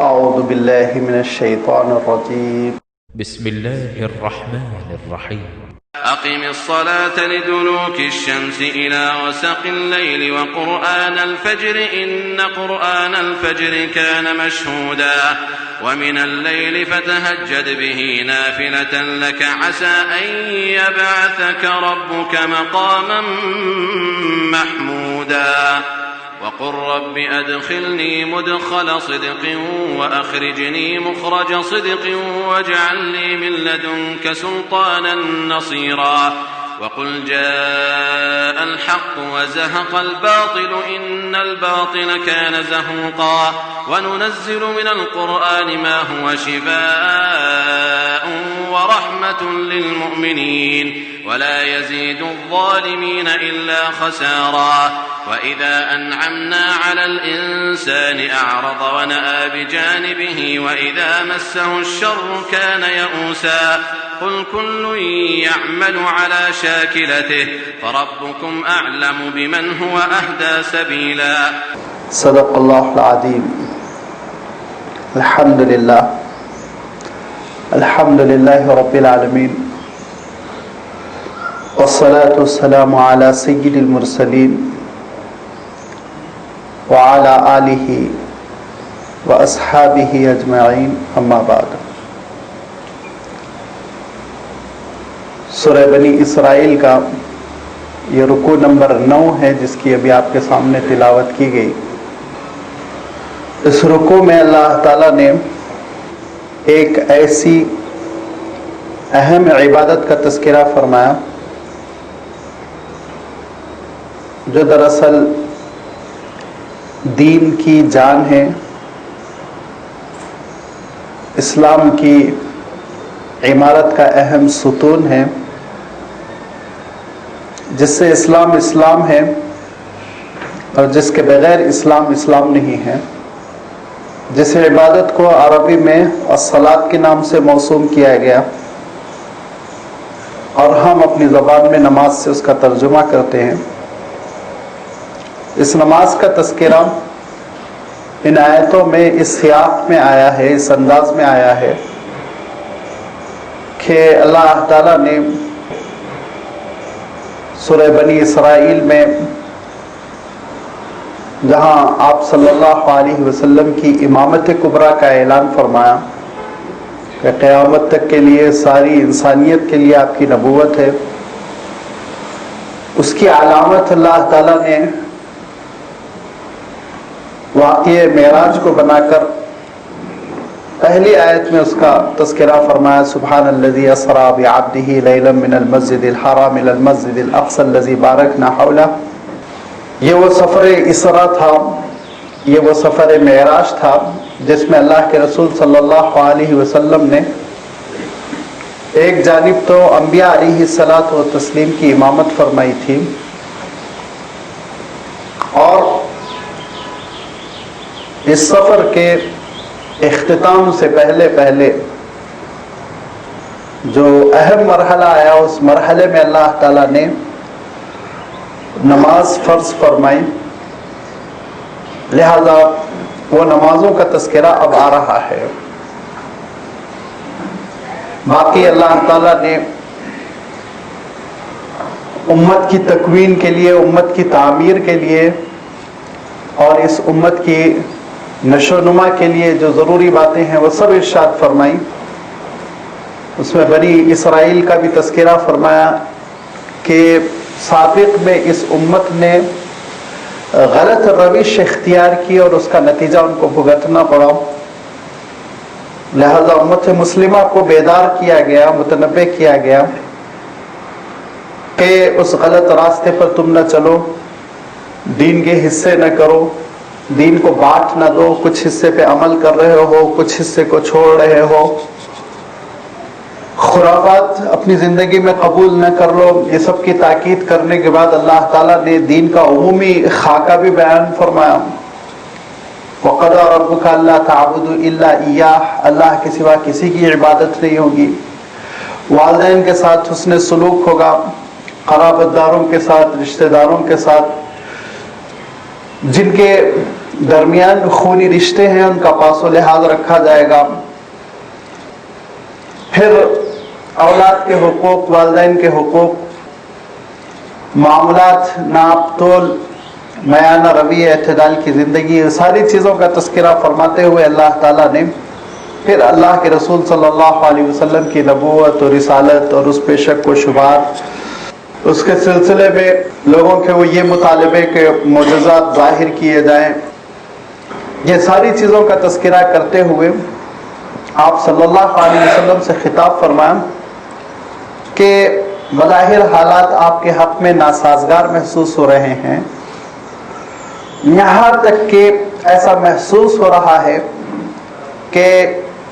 أعوذ بالله من الشيطان الرجيم. بسم الله الرحمن الرحيم. أقم الصلاة لدلوك الشمس إلى غسق الليل وقرآن الفجر إن قرآن الفجر كان مشهودا ومن الليل فتهجد به نافلة لك عسى أن يبعثك ربك مقاما محمودا وقل رب أدخلني مدخل صدق وأخرجني مخرج صدق واجعل لي من لدنك سلطانا نصيرا وقل جاء الحق وزهق الباطل إن الباطل كان زهوقا وننزل من القرآن ما هو شفاء ورحمة للمؤمنين ولا يزيد الظالمين إلا خسارا وإذا أنعمنا على الإنسان أعرض ونأى بجانبه وإذا مسه الشر كان يئوسا قل كل يعمل على شاكلته فربكم أعلم بمن هو أهدى سبيلا. صدق الله العظيم. الحمد لله رب العالمين والصلاة والسلام على سيد المرسلين وعلى آله وأصحابه أجمعين أما بعد. سورہ بنی اسرائیل کا یہ رکوع نمبر 9 ہے جس کی ابھی آپ کے سامنے تلاوت کی گئی. اس رکوع میں اللہ تعالیٰ نے ایک ایسی اہم عبادت کا تذکرہ فرمایا جو دراصل دین کی جان ہے، اسلام کی عمارت کا اہم ستون ہے، جس سے اسلام ہے اور جس کے بغیر اسلام نہیں ہے، جس عبادت کو عربی میں الصلاۃ کے نام سے موسوم کیا گیا اور ہم اپنی زبان میں نماز سے اس کا ترجمہ کرتے ہیں. اس نماز کا تذکرہ ان آیتوں میں اس سیاق میں آیا ہے، اس انداز میں آیا ہے کہ اللہ تعالیٰ نے سورہ بنی اسرائیل میں جہاں آپ صلی اللہ علیہ وسلم کی امامت کبریٰ کا اعلان فرمایا کہ قیامت تک کے لیے ساری انسانیت کے لیے آپ کی نبوت ہے، اس کی علامت اللہ تعالیٰ نے واقعہ معراج کو بنا کر پہلی آیت میں اس کا تذکرہ فرمایا. سبحان الذی اسری بعبدہ لیلا من المسجد الحرام الی المسجد الاقصی الذی بارکنا حولہ. یہ وہ سفر اسرا تھا، یہ وہ سفر معراج تھا جس میں اللہ کے رسول صلی اللہ علیہ وسلم نے ایک جانب تو انبیاء علیہ الصلاۃ والتسلیم کی امامت فرمائی تھی اور اس سفر کے اختتام سے پہلے جو اہم مرحلہ آیا اس مرحلے میں اللہ تعالیٰ نے نماز فرض فرمائی، لہذا وہ نمازوں کا تذکرہ اب آ رہا ہے. باقی اللہ تعالیٰ نے امت کی تکوین کے لیے، امت کی تعمیر کے لیے اور اس امت کی نشو و نما کے لیے جو ضروری باتیں ہیں وہ سب ارشاد فرمائی. اس میں بنی اسرائیل کا بھی تذکرہ فرمایا کہ سابق میں اس امت نے غلط روش اختیار کی اور اس کا نتیجہ ان کو بھگتنا پڑا، لہذا امت مسلمہ کو بیدار کیا گیا، متنبہ کیا گیا کہ اس غلط راستے پر تم نہ چلو، دین کے حصے نہ کرو، دین کو بانٹ نہ دو، کچھ حصے پہ عمل کر رہے ہو، کچھ حصے کو چھوڑ رہے ہو، خرافات اپنی زندگی میں قبول نہ کر لو. یہ سب کی تاکید کرنے کے بعد اللہ تعالیٰ نے دین کا عمومی خاکہ بھی بیان فرمایا. وَقَضَىٰ رَبُّكَ أَلَّا تَعْبُدُوا إِلَّا إِيَّاهُ، اللہ کے سوا کسی کی عبادت نہیں ہوگی. والدین کے ساتھ حسن سلوک ہوگا، قرابت داروں کے ساتھ، رشتہ داروں کے ساتھ، جن کے درمیان خونی رشتے ہیں ان کا پاس و لحاظ رکھا جائے گا. پھر اولاد کے حقوق، والدین کے حقوق، معاملات، ناپ تول، میانہ روی، اعتدال کی زندگی، یہ ساری چیزوں کا تذکرہ فرماتے ہوئے اللہ تعالیٰ نے پھر اللہ کے رسول صلی اللہ علیہ وسلم کی نبوت اور رسالت اور اس پہ شک و شبہات، اس کے سلسلے میں لوگوں کے وہ یہ مطالبے کہ معجزات ظاہر کیے جائیں، یہ ساری چیزوں کا تذکرہ کرتے ہوئے آپ صلی اللہ علیہ وسلم سے خطاب فرمایا کہ بظاہر حالات آپ کے حق میں ناسازگار محسوس ہو رہے ہیں، یہاں تک کہ ایسا محسوس ہو رہا ہے کہ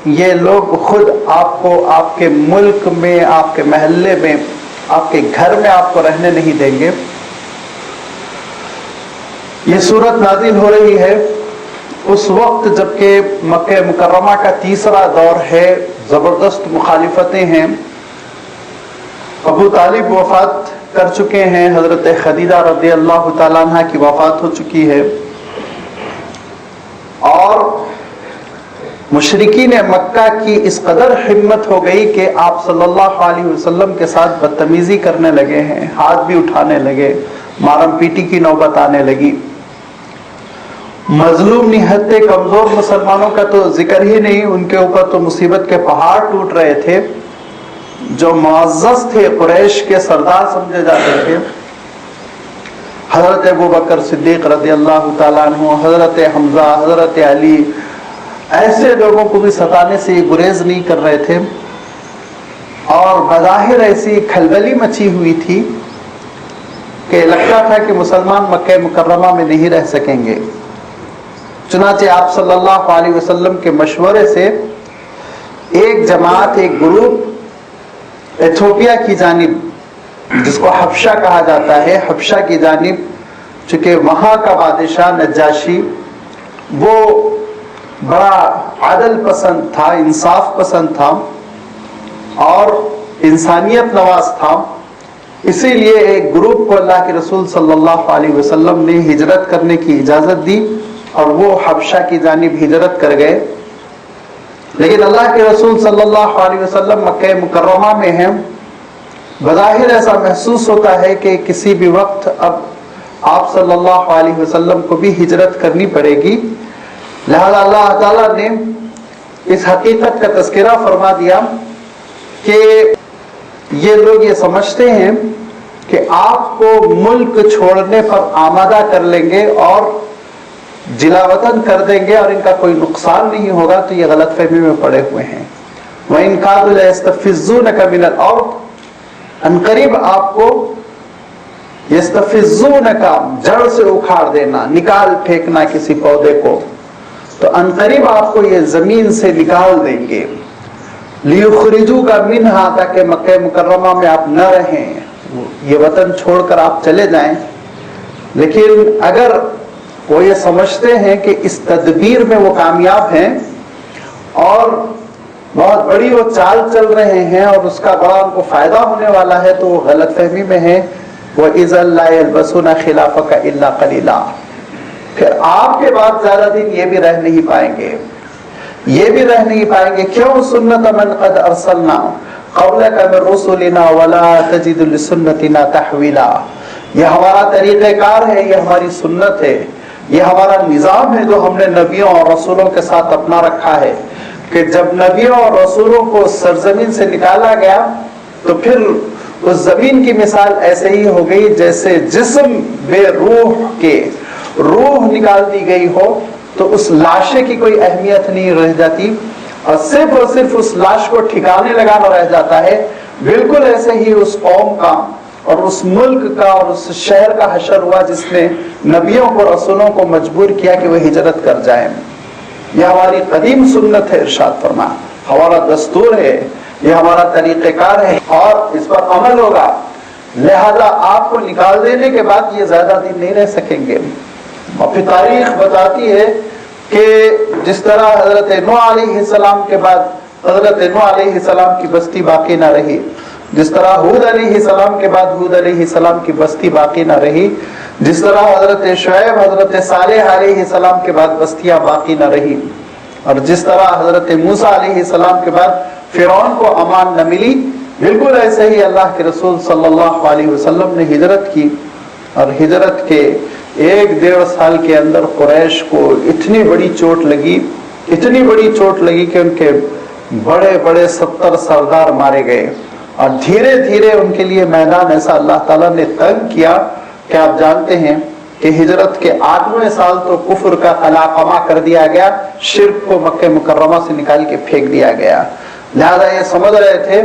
یہ لوگ خود آپ کو آپ کے ملک میں، آپ کے محلے میں، آپ کے گھر میں آپ کو رہنے نہیں دیں گے. یہ صورت نازل ہو رہی ہے اس وقت جبکہ مکہ مکرمہ کا تیسرا دور ہے، زبردست مخالفتیں ہیں، ابو طالب وفات کر چکے ہیں، حضرت خدیجہ رضی اللہ تعالیٰ عنہ کی وفات ہو چکی ہے، اور مشرکین مکہ کی اس قدر ہمت ہو گئی کہ آپ صلی اللہ علیہ وسلم کے ساتھ بدتمیزی کرنے لگے ہیں، ہاتھ بھی اٹھانے لگے، مارم پیٹی کی نوبت آنے لگی. مظلوم نہتے کمزور مسلمانوں کا تو ذکر ہی نہیں، ان کے اوپر تو مصیبت کے پہاڑ ٹوٹ رہے تھے. جو معزز تھے، قریش کے سردار سمجھے جاتے تھے، حضرت ابو بکر صدیق رضی اللہ تعالیٰ عنہ، حضرت حمزہ، حضرت علی، ایسے لوگوں کو بھی ستانے سے یہ گریز نہیں کر رہے تھے، اور بظاہر ایسی کھلبلی مچی ہوئی تھی کہ لگتا تھا کہ مسلمان مکہ مکرمہ میں نہیں رہ سکیں گے. چنانچہ آپ صلی اللہ علیہ وسلم کے مشورے سے ایک جماعت، ایک گروپ ایتھوپیا کی جانب، جس کو حبشہ کہا جاتا ہے، حبشہ کی جانب، چونکہ وہاں کا بادشاہ نجاشی وہ بڑا عدل پسند تھا، انصاف پسند تھا اور انسانیت نواز تھا، اسی لیے ایک گروپ کو اللہ کے رسول صلی اللہ علیہ وسلم نے ہجرت کرنے کی اجازت دی اور وہ حبشہ کی جانب ہجرت کر گئے. لیکن اللہ کے رسول صلی اللہ علیہ وسلم مکہ مکرمہ میں ہیں. بظاہر ایسا محسوس ہوتا ہے کہ کسی بھی وقت اب آپ صلی اللہ علیہ وسلم کو بھی ہجرت کرنی پڑے گی، لہذا اللہ تعالیٰ نے اس حقیقت کا تذکرہ فرما دیا کہ یہ لوگ یہ سمجھتے ہیں کہ آپ کو ملک چھوڑنے پر آمادہ کر لیں گے اور جلا وطن کر دیں گے اور ان کا کوئی نقصان نہیں ہوگا، تو یہ غلط فہمی میں پڑے ہوئے ہیں. وَإِن كَادُوا لَيَسْتَفِزُّونَكَ مِنَ الْأَرْضِ، عنقریب آپ کو یستفزونک، جڑ سے اکھاڑ دینا، نکال پھینکنا کسی پودے کو، تو عنقریب آپ کو یہ زمین سے نکال دیں گے. لِيُخْرِجُوكَ مِنْهَا، تاکہ مکہ مکرمہ میں آپ نہ رہیں، یہ وطن چھوڑ کر آپ چلے جائیں. لیکن اگر وہ یہ سمجھتے ہیں کہ اس تدبیر میں وہ کامیاب ہیں اور بہت بڑی وہ چال چل رہے ہیں اور اس کا بڑا ان کو فائدہ ہونے والا ہے، تو وہ غلط فہمی میں ہیں. وَإِذًا لَا يَلْبَسُونَ خِلَافَكَ إِلَّا قَلِيلًا، پھر آپ کے بعد زیادہ دن یہ بھی رہ نہیں پائیں گے، یہ بھی رہ نہیں پائیں گے. کیوں؟ سنت من قد ارسلنا قبلک من رسلنا ولا تجد لسنتنا تحویلا، یہ ہمارا طریقہ کار ہے، یہ ہماری سنت ہے، یہ ہمارا نظام ہے جو ہم نے نبیوں اور رسولوں کے ساتھ اپنا رکھا ہے کہ جب نبیوں اور رسولوں کو سرزمین سے نکالا گیا تو پھر اس زمین کی مثال ایسے ہی ہو گئی جیسے جسم بے روح کے، روح نکال دی گئی ہو تو اس لاشے کی کوئی اہمیت نہیں رہ جاتی اور صرف اس لاش کو ٹھکانے لگانا رہ جاتا ہے. بالکل ایسے ہی اس قوم کا اور اس ملک کا اور اس شہر کا حشر ہوا جس نے نبیوں کو، رسولوں کو مجبور کیا کہ وہ ہجرت کر جائیں. یہ ہماری قدیم سنت ہے، ارشاد فرما، ہمارا دستور ہے، یہ ہمارا طریقہ کار ہے اور اس پر عمل ہوگا. لہذا آپ کو نکال دینے کے بعد یہ زیادہ دن نہیں رہ سکیں گے. اور پھر تاریخ بتاتی ہے کہ جس طرح حضرت نوح علیہ السلام کے بعد حضرت نوح علیہ السلام کی بستی باقی نہ رہی، جس طرح ہود علیہ السلام کے بعد ہود علیہ السلام کی بستی باقی نہ رہی، جس طرح حضرت شعیب حضرت صالح علیہ السلام کے بعد بستیاں باقی نہ رہی، اور جس طرح حضرت موسیٰ علیہ السلام کے بعد فرعون کو امان نہ ملی، بالکل ایسے ہی اللہ کے رسول صلی اللہ علیہ وسلم نے ہجرت کی، اور ہجرت کے 1-1.5 سال کے اندر قریش کو اتنی بڑی چوٹ لگی کہ ان کے بڑے بڑے 70 سردار مارے گئے، اور دھیرے دھیرے ان کے لیے میدان ایسا اللہ تعالیٰ نے تنگ کیا کہ آپ جانتے ہیں کہ ہجرت کے 8ویں سال تو کفر کا قلعہ کر دیا گیا، شرک کو مکہ مکرمہ سے نکال کے پھینک دیا گیا۔ لہذا یہ سمجھ رہے تھے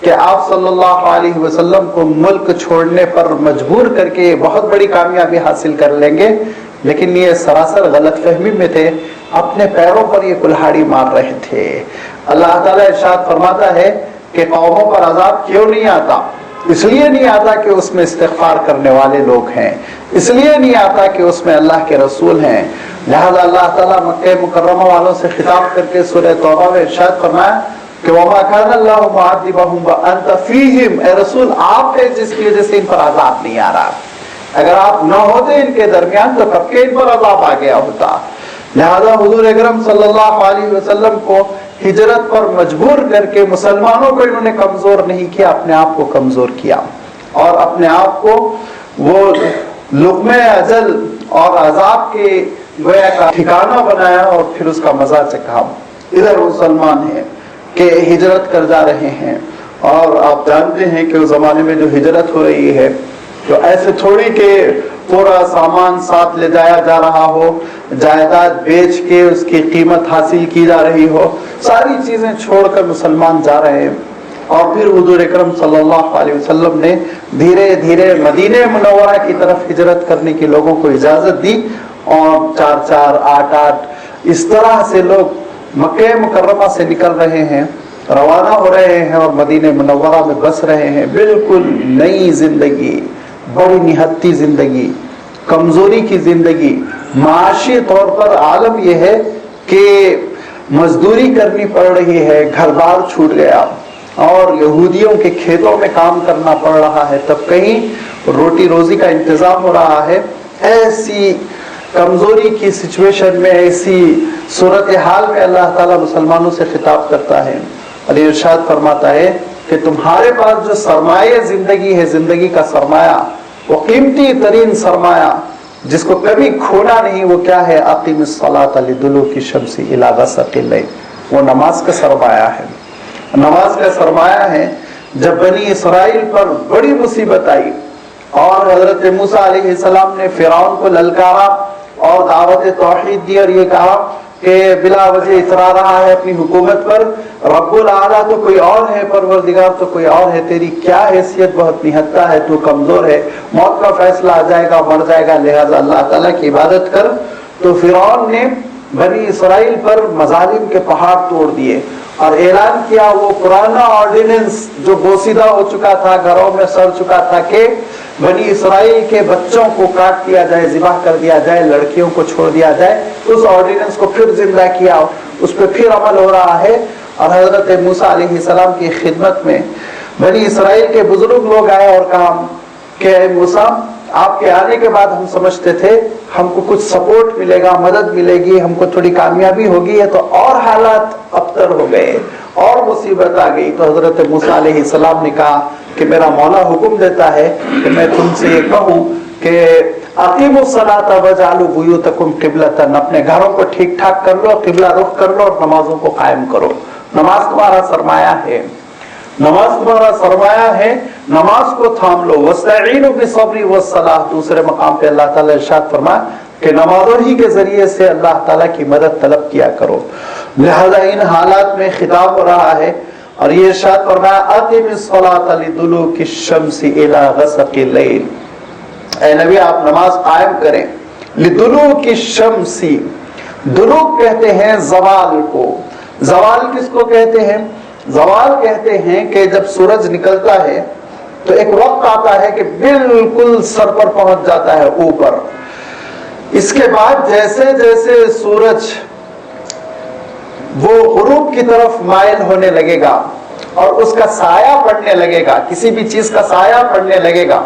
کہ آپ صلی اللہ علیہ وسلم کو ملک چھوڑنے پر مجبور کر کے یہ بہت بڑی کامیابی حاصل کر لیں گے، لیکن یہ سراسر غلط فہمی میں تھے، اپنے پیروں پر یہ کلہاڑی مار رہے تھے۔ اللہ تعالیٰ ارشاد فرماتا ہے کہ قوموں پر عذاب کیوں نہیں آتا؟ اس لیے نہیں آتا کہ اس میں استغفار کرنے والے لوگ ہیں، اس لیے نہیں آتا کہ اس میں اللہ کے رسول ہیں۔ لہذا اللہ تعالیٰ مکہ مکرمہ والوں سے خطاب کر کے سورہ توبہ میں ارشاد فرمایا کہ وَمَا كَانَ اللَّهُ مُعَذِّبَهُمْ وَأَنْتَ فِيهِمْ، اے رسول آپ ہے جس کی وجہ سے ان پر عذاب نہیں آ رہا، اگر آپ نہ ہوتے ان کے درمیان تو کب کے ان پر عذاب آ گیا ہوتا۔ لہذا حضور اکرم صلی اللہ علیہ وسلم کو ہجرت پر مجبور کر کے مسلمانوں کو انہوں نے کمزور نہیں کیا، اپنے آپ کو کمزور کیا، اور اپنے آپ کو وہ لقمہ اجل اور عذاب کے گویا کا ٹھکانہ بنایا، اور پھر اس کا مزہ چکھا۔ ادھر مسلمان ہیں کہ ہجرت کر جا رہے ہیں، اور آپ جانتے ہیں کہ اس زمانے میں جو ہجرت ہو رہی ہے تو ایسے تھوڑی کہ پورا سامان ساتھ لے جایا جا رہا ہو، جائیداد بیچ کے اس کی قیمت حاصل کی جا رہی ہو، ساری چیزیں چھوڑ کر مسلمان جا رہے ہیں۔ اور پھر حضور اکرم صلی اللہ علیہ وسلم نے دھیرے دھیرے مدینہ منورہ کی طرف ہجرت کرنے کی لوگوں کو اجازت دی، اور 4-4 8-8 اس طرح سے لوگ مکہ مکرمہ سے نکل رہے ہیں، روانہ ہو رہے ہیں، اور مدینہ منورہ میں بس رہے ہیں۔ بالکل نئی زندگی، بڑی نہتی زندگی، کمزوری کی زندگی۔ معاشی طور پر عالم یہ ہے کہ مزدوری کرنی پڑ رہی ہے، گھر بار چھوٹ گیا، اور یہودیوں کے کھیتوں میں کام کرنا پڑ رہا ہے، تب کہیں روٹی روزی کا انتظام ہو رہا ہے۔ ایسی کمزوری کی سچویشن میں، ایسی صورتحال میں اللہ تعالیٰ مسلمانوں سے خطاب کرتا ہے، اور ارشاد فرماتا ہے کہ تمہارے پاس جو سرمایہ زندگی ہے، زندگی کا سرمایہ، وہ قیمتی ترین سرمایہ جس کو کبھی کھونا نہیں، وہ کیا ہے؟ اقیم الصلاۃ لدلوک الشمس الی غسق اللیل، وہ نماز کا سرمایہ ہے، نماز کا سرمایہ ہے۔ جب بنی اسرائیل پر بڑی مصیبت آئی اور حضرت موسیٰ علیہ السلام نے فرعون کو للکارا اور دعوت توحید دی، اور یہ کہا کہ بلا وجہ اترا رہا ہے اپنی حکومت پر، رب العالیٰ تو کوئی اور ہے، پروردگار تو کوئی اور ہے، تیری کیا حیثیت، بہت نہتا ہے، تو کمزور ہے، موت کا فیصلہ آ جائے گا، مر جائے گا، لہذا اللہ تعالیٰ کی عبادت کر۔ تو فرعون نے بنی اسرائیل پر مظالم کے پہاڑ توڑ دیے، اور اعلان کیا وہ پرانا آرڈیننس جو بوسیدہ ہو چکا تھا، گھروں میں سڑ چکا تھا، کہ بنی اسرائیل کے بچوں کو کاٹ دیا جائے، ذبح کر دیا جائے، لڑکیوں کو چھوڑ دیا جائے، اس آرڈیننس کو پھر زندہ کیا، اس پہ پھر عمل ہو رہا ہے۔ اور حضرت موسیٰ علیہ السلام کی خدمت میں بنی اسرائیل کے بزرگ لوگ آئے اور کہا کہ اے موسیٰ، آپ کے آنے کے بعد ہم سمجھتے تھے ہم کو کچھ سپورٹ ملے گا، مدد ملے گی، ہم کو تھوڑی کامیابی ہوگی، ہے تو اور حالات ابتر ہو گئے، اور مصیبت آ گئی۔ تو حضرت موسیٰ علیہ السلام نے کہا کہ میرا مولا حکم دیتا ہے کہ میں تم سے یہ کہوں کہ اقیموا الصلاۃ وجعلوا بیوتکم قبلۃ، اپنے گھروں کو ٹھیک ٹھاک کر لو، قبلہ رخ کر لو، اور نمازوں کو قائم کرو۔ نماز تمہارا سرمایہ ہے، نماز تمہارا سرمایہ ہے، نماز کو تھام لو۔ واستعینوا بالصبر والصلاۃ، دوسرے مقام پہ اللہ تعالیٰ ارشاد فرمایا کہ نمازوں ہی کے ذریعے سے اللہ تعالیٰ کی مدد طلب کیا کرو۔ لہذا ان حالات میں خطاب ہو رہا ہے، اور یہ ارشاد فرمایا اقیم الصلاۃ لدلوک الشمس الی غسق اللیل، اے نبی آپ نماز قائم کریں۔ لدلوک الشمس، دلوک کہتے ہیں زوال کو۔ زوال کس کو کہتے ہیں؟ زوال کہتے ہیں کہ جب سورج نکلتا ہے تو ایک وقت آتا ہے کہ بالکل سر پر پہنچ جاتا ہے اوپر، اس کے بعد جیسے جیسے سورج وہ غروب کی طرف مائل ہونے لگے گا اور اس کا سایہ پڑنے لگے گا، کسی بھی چیز کا سایہ پڑنے لگے گا،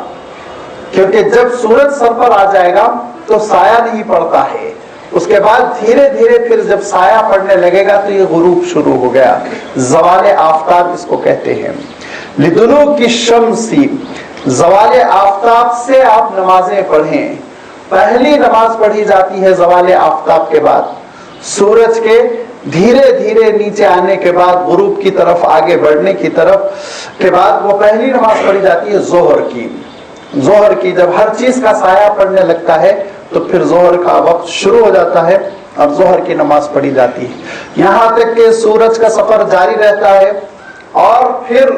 کیونکہ جب سورج سر پر آ جائے گا تو سایہ نہیں پڑتا ہے، اس کے بعد دھیرے دھیرے پھر جب سایہ پڑنے لگے گا تو یہ غروب شروع ہو گیا، زوال آفتاب اس کو کہتے ہیں۔ لدلوک الشمس، زوال آفتاب سے آپ نمازیں پڑھیں۔ پہلی نماز پڑھی جاتی ہے زوال آفتاب کے بعد، سورج کے دھیرے دھیرے نیچے آنے کے بعد، غروب کی طرف آگے بڑھنے کی طرف کے بعد وہ پہلی نماز پڑھی جاتی ہے ظہر کی۔ ظہر کی جب ہر چیز کا سایہ پڑنے لگتا ہے تو پھر ظہر کا وقت شروع ہو جاتا ہے اور ظہر کی نماز پڑھی جاتی ہے، یہاں تک کہ سورج کا سفر جاری رہتا ہے، اور پھر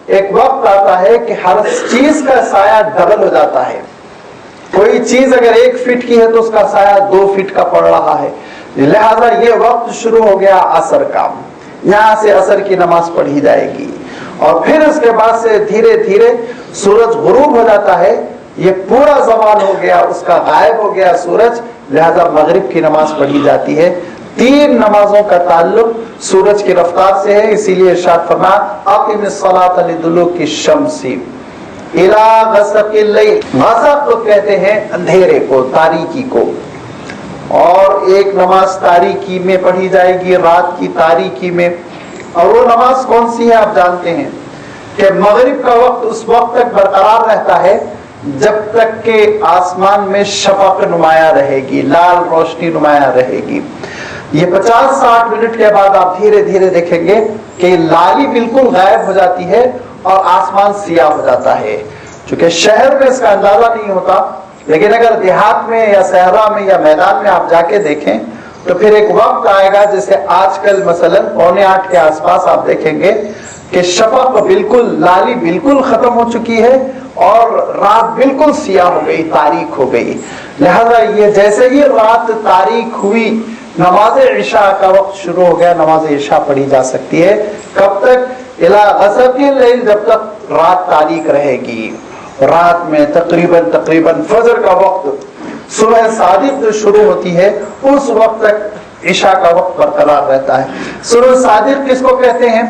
ایک وقت آتا ہے کہ ہر چیز کا سایہ ڈبل ہو جاتا ہے۔ کوئی چیز اگر 1 فٹ کی ہے تو اس کا سایہ 2 فٹ کا پڑ رہا ہے، لہذا یہ وقت شروع ہو گیا عصر کا، یہاں سے عصر کی نماز پڑھی جائے گی، اور پھر اس کے بعد سے دھیرے دھیرے سورج غروب ہو جاتا ہے، یہ پورا زوال ہو گیا، اس کا غائب ہو گیا سورج، لہذا مغرب کی نماز پڑھی جاتی ہے۔ 3 نمازوں کا تعلق سورج کی رفتار سے ہے، اسی لیے ارشاد فرمایا اقم الصلاۃ لدلوک الشمس الی غسق اللیل، غسق کو کہتے ہیں اندھیرے کو، تاریکی کو، اور ایک نماز تاریکی میں پڑھی جائے گی، رات کی تاریکی میں، اور وہ نماز کون سی ہے آپ جانتے ہیں کہ مغرب کا وقت اس وقت تک برقرار رہتا ہے جب تک کہ آسمان میں شفق نمایاں رہے گی، لال روشنی نمایاں رہے گی۔ یہ 50-60 منٹ کے بعد آپ دھیرے دھیرے دیکھیں گے کہ لالی بالکل غائب ہو جاتی ہے اور آسمان سیاہ ہو جاتا ہے۔ چونکہ شہر میں اس کا اندازہ نہیں ہوتا، لیکن اگر دیہات میں یا صحرا میں یا میدان میں آپ جا کے دیکھیں تو پھر ایک وقت آئے گا، جیسے آج کل مثلا 7:45 کے آس پاس آپ دیکھیں گے کہ شفق بالکل، لالی بالکل ختم ہو چکی ہے اور رات بالکل سیاہ ہو گئی، تاریک ہو گئی۔ لہذا یہ جیسے ہی رات تاریک ہوئی، نماز عشاء کا وقت شروع ہو گیا، نماز عشاء پڑھی جا سکتی ہے۔ کب تک؟ الی غسق اللیل، جب تک رات تاریک رہے گی۔ رات میں تقریباً فجر کا وقت، صبح صادق جو شروع ہوتی ہے اس وقت تک عشاء کا وقت برقرار رہتا ہے۔ صبح صادق کس کو کہتے ہیں؟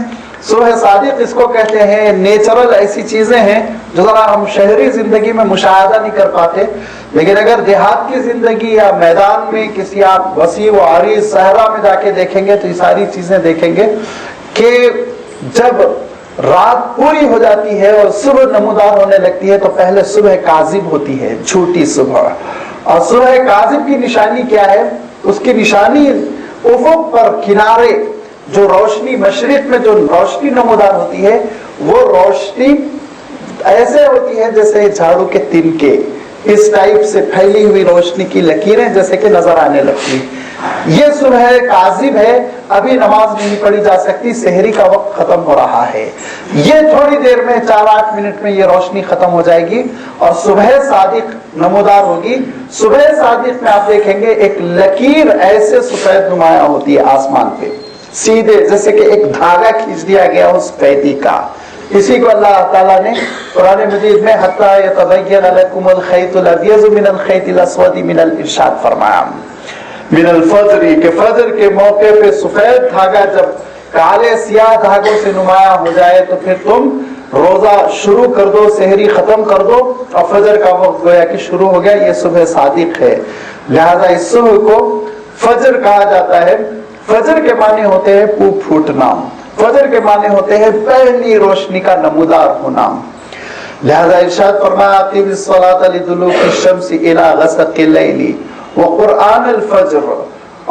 صبح صادق اس کو کہتے ہیں، نیچرل ایسی چیزیں ہیں جو ذرا ہم شہری زندگی میں مشاہدہ نہیں کر پاتے، لیکن اگر دیہات کی زندگی یا میدان میں کسی آپ وسیع و عریض صحرا میں جا کے دیکھیں گے تو یہ ساری چیزیں دیکھیں گے کہ جب رات پوری ہو جاتی ہے اور صبح نمودار ہونے لگتی ہے تو پہلے صبح کاذب ہوتی ہے، جھوٹی صبح، اور صبح کاذب کی نشانی کیا ہے؟ اس کی نشانی افق پر کنارے جو روشنی، مشرق میں جو روشنی نمودار ہوتی ہے، وہ روشنی ایسے ہوتی ہے جیسے جھاڑو کے تنکے، اس ٹائپ سے پھیلی ہوئی روشنی کی لکیریں جیسے کہ نظر آنے لگتی۔ یہ صبح کاذب ہے، ابھی نماز نہیں پڑھی جا سکتی، سحری کا وقت ختم ہو رہا ہے۔ یہ تھوڑی دیر میں 4-8 منٹ میں یہ روشنی ختم ہو جائے گی اور صبح صادق نمودار ہوگی۔ صبح صادق میں آپ دیکھیں گے ایک لکیر ایسے سفید نمایاں ہوتی ہے آسمان پہ، سیدھے جیسے کہ ایک دھاگا کھینچ دیا گیا اس قیدی کا۔ اسی کو اللہ تعالیٰ نے قرآن مجید میں حتیٰ یتبین لکم الخیط الابیض من الخیط الاسود من الارشاد فرمایا، من الفجر، کہ فجر کے موقع پہ سفید دھاگا جب کالے سیاہ دھاگوں سے نمایاں ہو جائے تو پھر تم روزہ شروع کر دو، سحری ختم کر دو، اور فجر کا وقت گویا کہ شروع ہو گیا۔ یہ صبح صادق ہے، لہذا اس صبح کو فجر کہا جاتا ہے۔ فجر کے معنی ہوتے ہیں پھوٹ پھوٹنا، فجر کے معنی ہوتے ہیں پہلی روشنی کا نمودار ہونا۔ لہذا ارشاد فرمایا اقیم الصلاۃ لدلوک الشمس الی غسق اللیل وقرآن الفجر،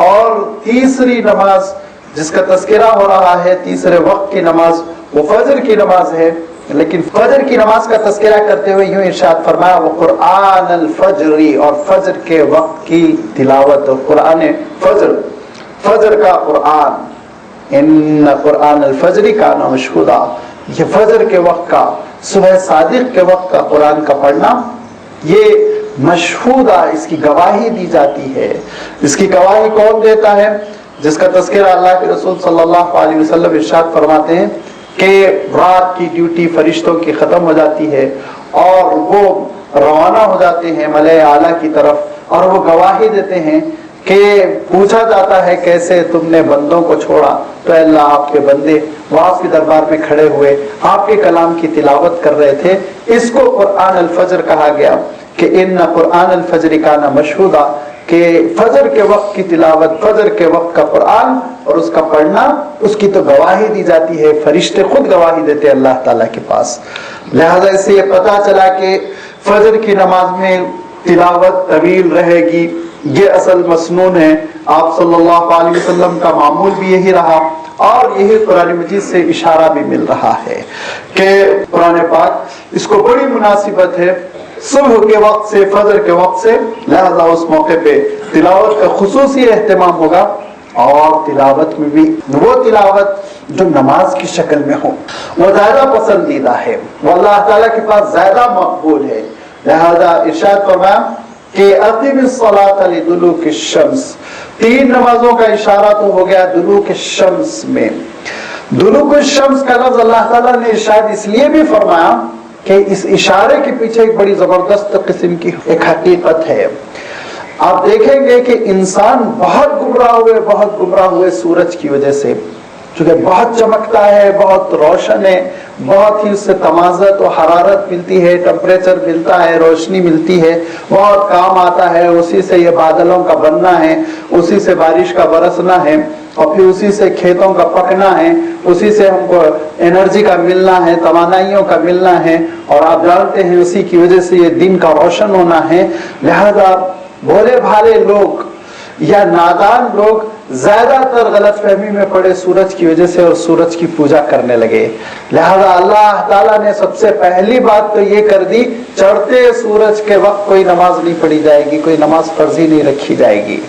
اور تیسری نماز جس کا تذکرہ ہو رہا ہے، تیسرے وقت کی نماز، وہ فجر کی نماز ہے، لیکن فجر کی نماز کا تذکرہ کرتے ہوئے یوں ارشاد فرمایا وقرآن الفجر، اور فجر کے وقت کی تلاوت، اور قرآن فجر، فجر کا قرآن، ان قرآن الفجر کان مشہودا، یہ فجر کے وقت کا، صبح صادق کے وقت کا قرآن کا پڑھنا، یہ مشہودہ، اس کی گواہی دی جاتی ہے۔ اس کی گواہی کون دیتا ہے؟ جس کا تذکرہ اللہ کے رسول صلی اللہ علیہ وسلم ارشاد فرماتے ہیں کہ رات کی ڈیوٹی فرشتوں کی ختم ہو جاتی ہے اور وہ روانہ ہو جاتے ہیں ملائے اعلیٰ کی طرف، اور وہ گواہی دیتے ہیں کہ پوچھا جاتا ہے کیسے تم نے بندوں کو چھوڑا، تو اللہ آپ کے بندے وہ آپ کے دربار میں کھڑے ہوئے آپ کے کلام کی تلاوت کر رہے تھے۔ اس کو قرآن الفجر کہا گیا۔ کہ ان قرآن الفجر کان مشہودا، کہ فجر کے وقت کی تلاوت، فجر کے وقت کا قرآن اور اس کا پڑھنا، اس کی تو گواہی دی جاتی ہے، فرشتے خود گواہی دیتے ہیں اللہ تعالیٰ کے پاس۔ لہذا اس سے یہ پتہ چلا کہ فجر کی نماز میں تلاوت طویل رہے گی، یہ اصل مسنون ہے۔ آپ صلی اللہ علیہ وسلم کا معمول بھی یہی رہا، اور یہی قرآن مجید سے اشارہ بھی مل رہا ہے کہ قرآن پاک اس کو بڑی مناسبت ہے صبح کے وقت سے، فجر کے وقت سے، لہذا اس موقع پہ تلاوت کا خصوصی اہتمام ہوگا، اور تلاوت میں بھی وہ تلاوت جو نماز کی شکل میں ہو وہ زیادہ پسندیدہ ہے، وہ اللہ تعالیٰ کے پاس زیادہ مقبول ہے۔ لہذا ارشاد فرمایا کہ اقیم الصلاۃ لدلوک الشمس، تین نمازوں کا اشارہ تو ہو گیا دلوک الشمس میں۔ دلوک الشمس کا لفظ اللہ تعالیٰ نے ارشاد اس لیے بھی فرمایا کہ اس اشارے کے پیچھے ایک بڑی زبردست قسم کی ایک حقیقت ہے۔ آپ دیکھیں گے کہ انسان بہت گمراہ ہوئے سورج کی وجہ سے، چونکہ بہت چمکتا ہے، بہت روشن ہے، بہت ہی اس سے تمازت و حرارت ملتی ہے، ٹمپریچر ملتا ہے، روشنی ملتی ہے، بہت کام آتا ہے، اسی سے یہ بادلوں کا بننا ہے، اسی سے بارش کا برسنا ہے، اور پھر اسی سے کھیتوں کا پکنا ہے، اسی سے ہم کو انرجی کا ملنا ہے، توانائیوں کا ملنا ہے، اور آپ جانتے ہیں اسی کی وجہ سے یہ دن کا روشن ہونا ہے۔ لہذا بھولے بھالے لوگ یا نادان لوگ زیادہ تر غلط فہمی میں پڑے سورج کی وجہ سے، اور سورج کی پوجا کرنے لگے۔ لہذا اللہ تعالیٰ نے سب سے پہلی بات تو یہ کر دی، چڑھتے سورج کے وقت کوئی نماز نہیں پڑھی جائے گی، کوئی نماز فرضی نہیں رکھی جائے گی۔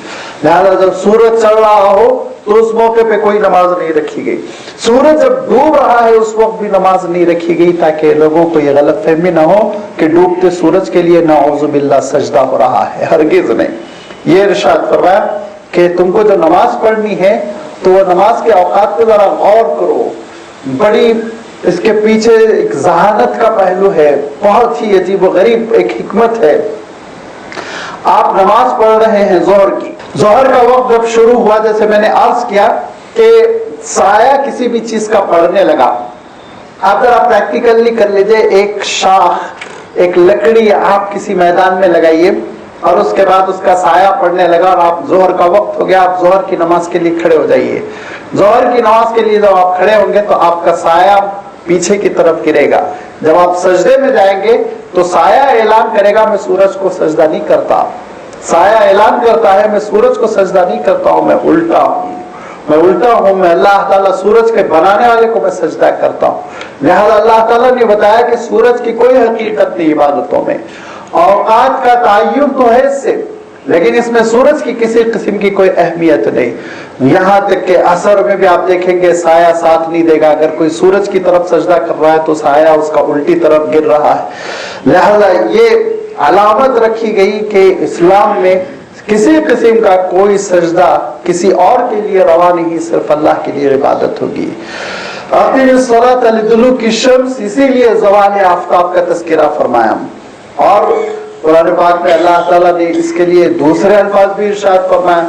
لہذا جب سورج چڑھ رہا ہو تو اس موقع پہ کوئی نماز نہیں رکھی گئی، سورج جب ڈوب رہا ہے اس وقت بھی نماز نہیں رکھی گئی، تاکہ لوگوں کو یہ غلط فہمی نہ ہو کہ ڈوبتے سورج کے لیے نعوذ باللہ سجدہ ہو رہا ہے، ہرگز نہیں۔ یہ ارشاد فرمایا کہ تم کو جو نماز پڑھنی ہے تو وہ نماز کے اوقات پہ ذرا غور کرو، بڑی اس کے پیچھے ایک ذہانت کا پہلو ہے، بہت ہی عجیب و غریب ایک حکمت ہے۔ آپ نماز پڑھ رہے ہیں ظہر کی، ظہر کا وقت جب شروع ہوا، جیسے میں نے عرض کیا کہ سایہ کسی بھی چیز کا پڑنے لگا، آپ ذرا پریکٹیکلی کر لیجئے، ایک شاخ، ایک لکڑی آپ کسی میدان میں لگائیے، اور اس کے بعد اس کا سایہ پڑنے لگا، اور آپ ظہر کا وقت ہو گیا، آپ ظہر کی نماز کے لیے کھڑے ہو جائیے۔ ظہر کی نماز کے لیے جب آپ کھڑے ہوں گے تو آپ کا سایہ پیچھے کی طرف گرے گا۔ جب آپ سجدے میں جائیں گے تو سایہ اعلان کرے گا میں سورج کو سجدہ نہیں کرتا، سایہ اعلان کرتا ہے میں سورج کو سجدہ نہیں کرتا ہوں، میں الٹا ہوں، میں اللہ تعالیٰ سورج کے بنانے والے کو میں سجدہ کرتا ہوں۔ لہذا اللہ تعالیٰ نے بتایا کہ سورج کی کوئی حقیقت نہیں عبادتوں میں، اوقات کا تعین تو ہے اس سے، لیکن اس میں سورج کی کسی قسم کی کوئی اہمیت نہیں۔ یہاں تک کہ اثر میں بھی آپ دیکھیں گے سایہ ساتھ نہیں دے گا، اگر کوئی سورج کی طرف سجدہ کر رہا ہے تو سایہ اس کا الٹی طرف گر رہا ہے۔ لہذا یہ علامت رکھی گئی کہ اسلام میں کسی قسم کا کوئی سجدہ کسی اور کے لیے روا نہیں، صرف اللہ کے لیے عبادت ہوگی۔ اقیم الصلاۃ لدلوک الشمس، اسی لیے زوال آفتاب کا تذکرہ فرمایا، اور قرآن پاک میں اللہ تعالیٰ نے اس کے لیے دوسرے الفاظ بھی ارشاد فرمایا،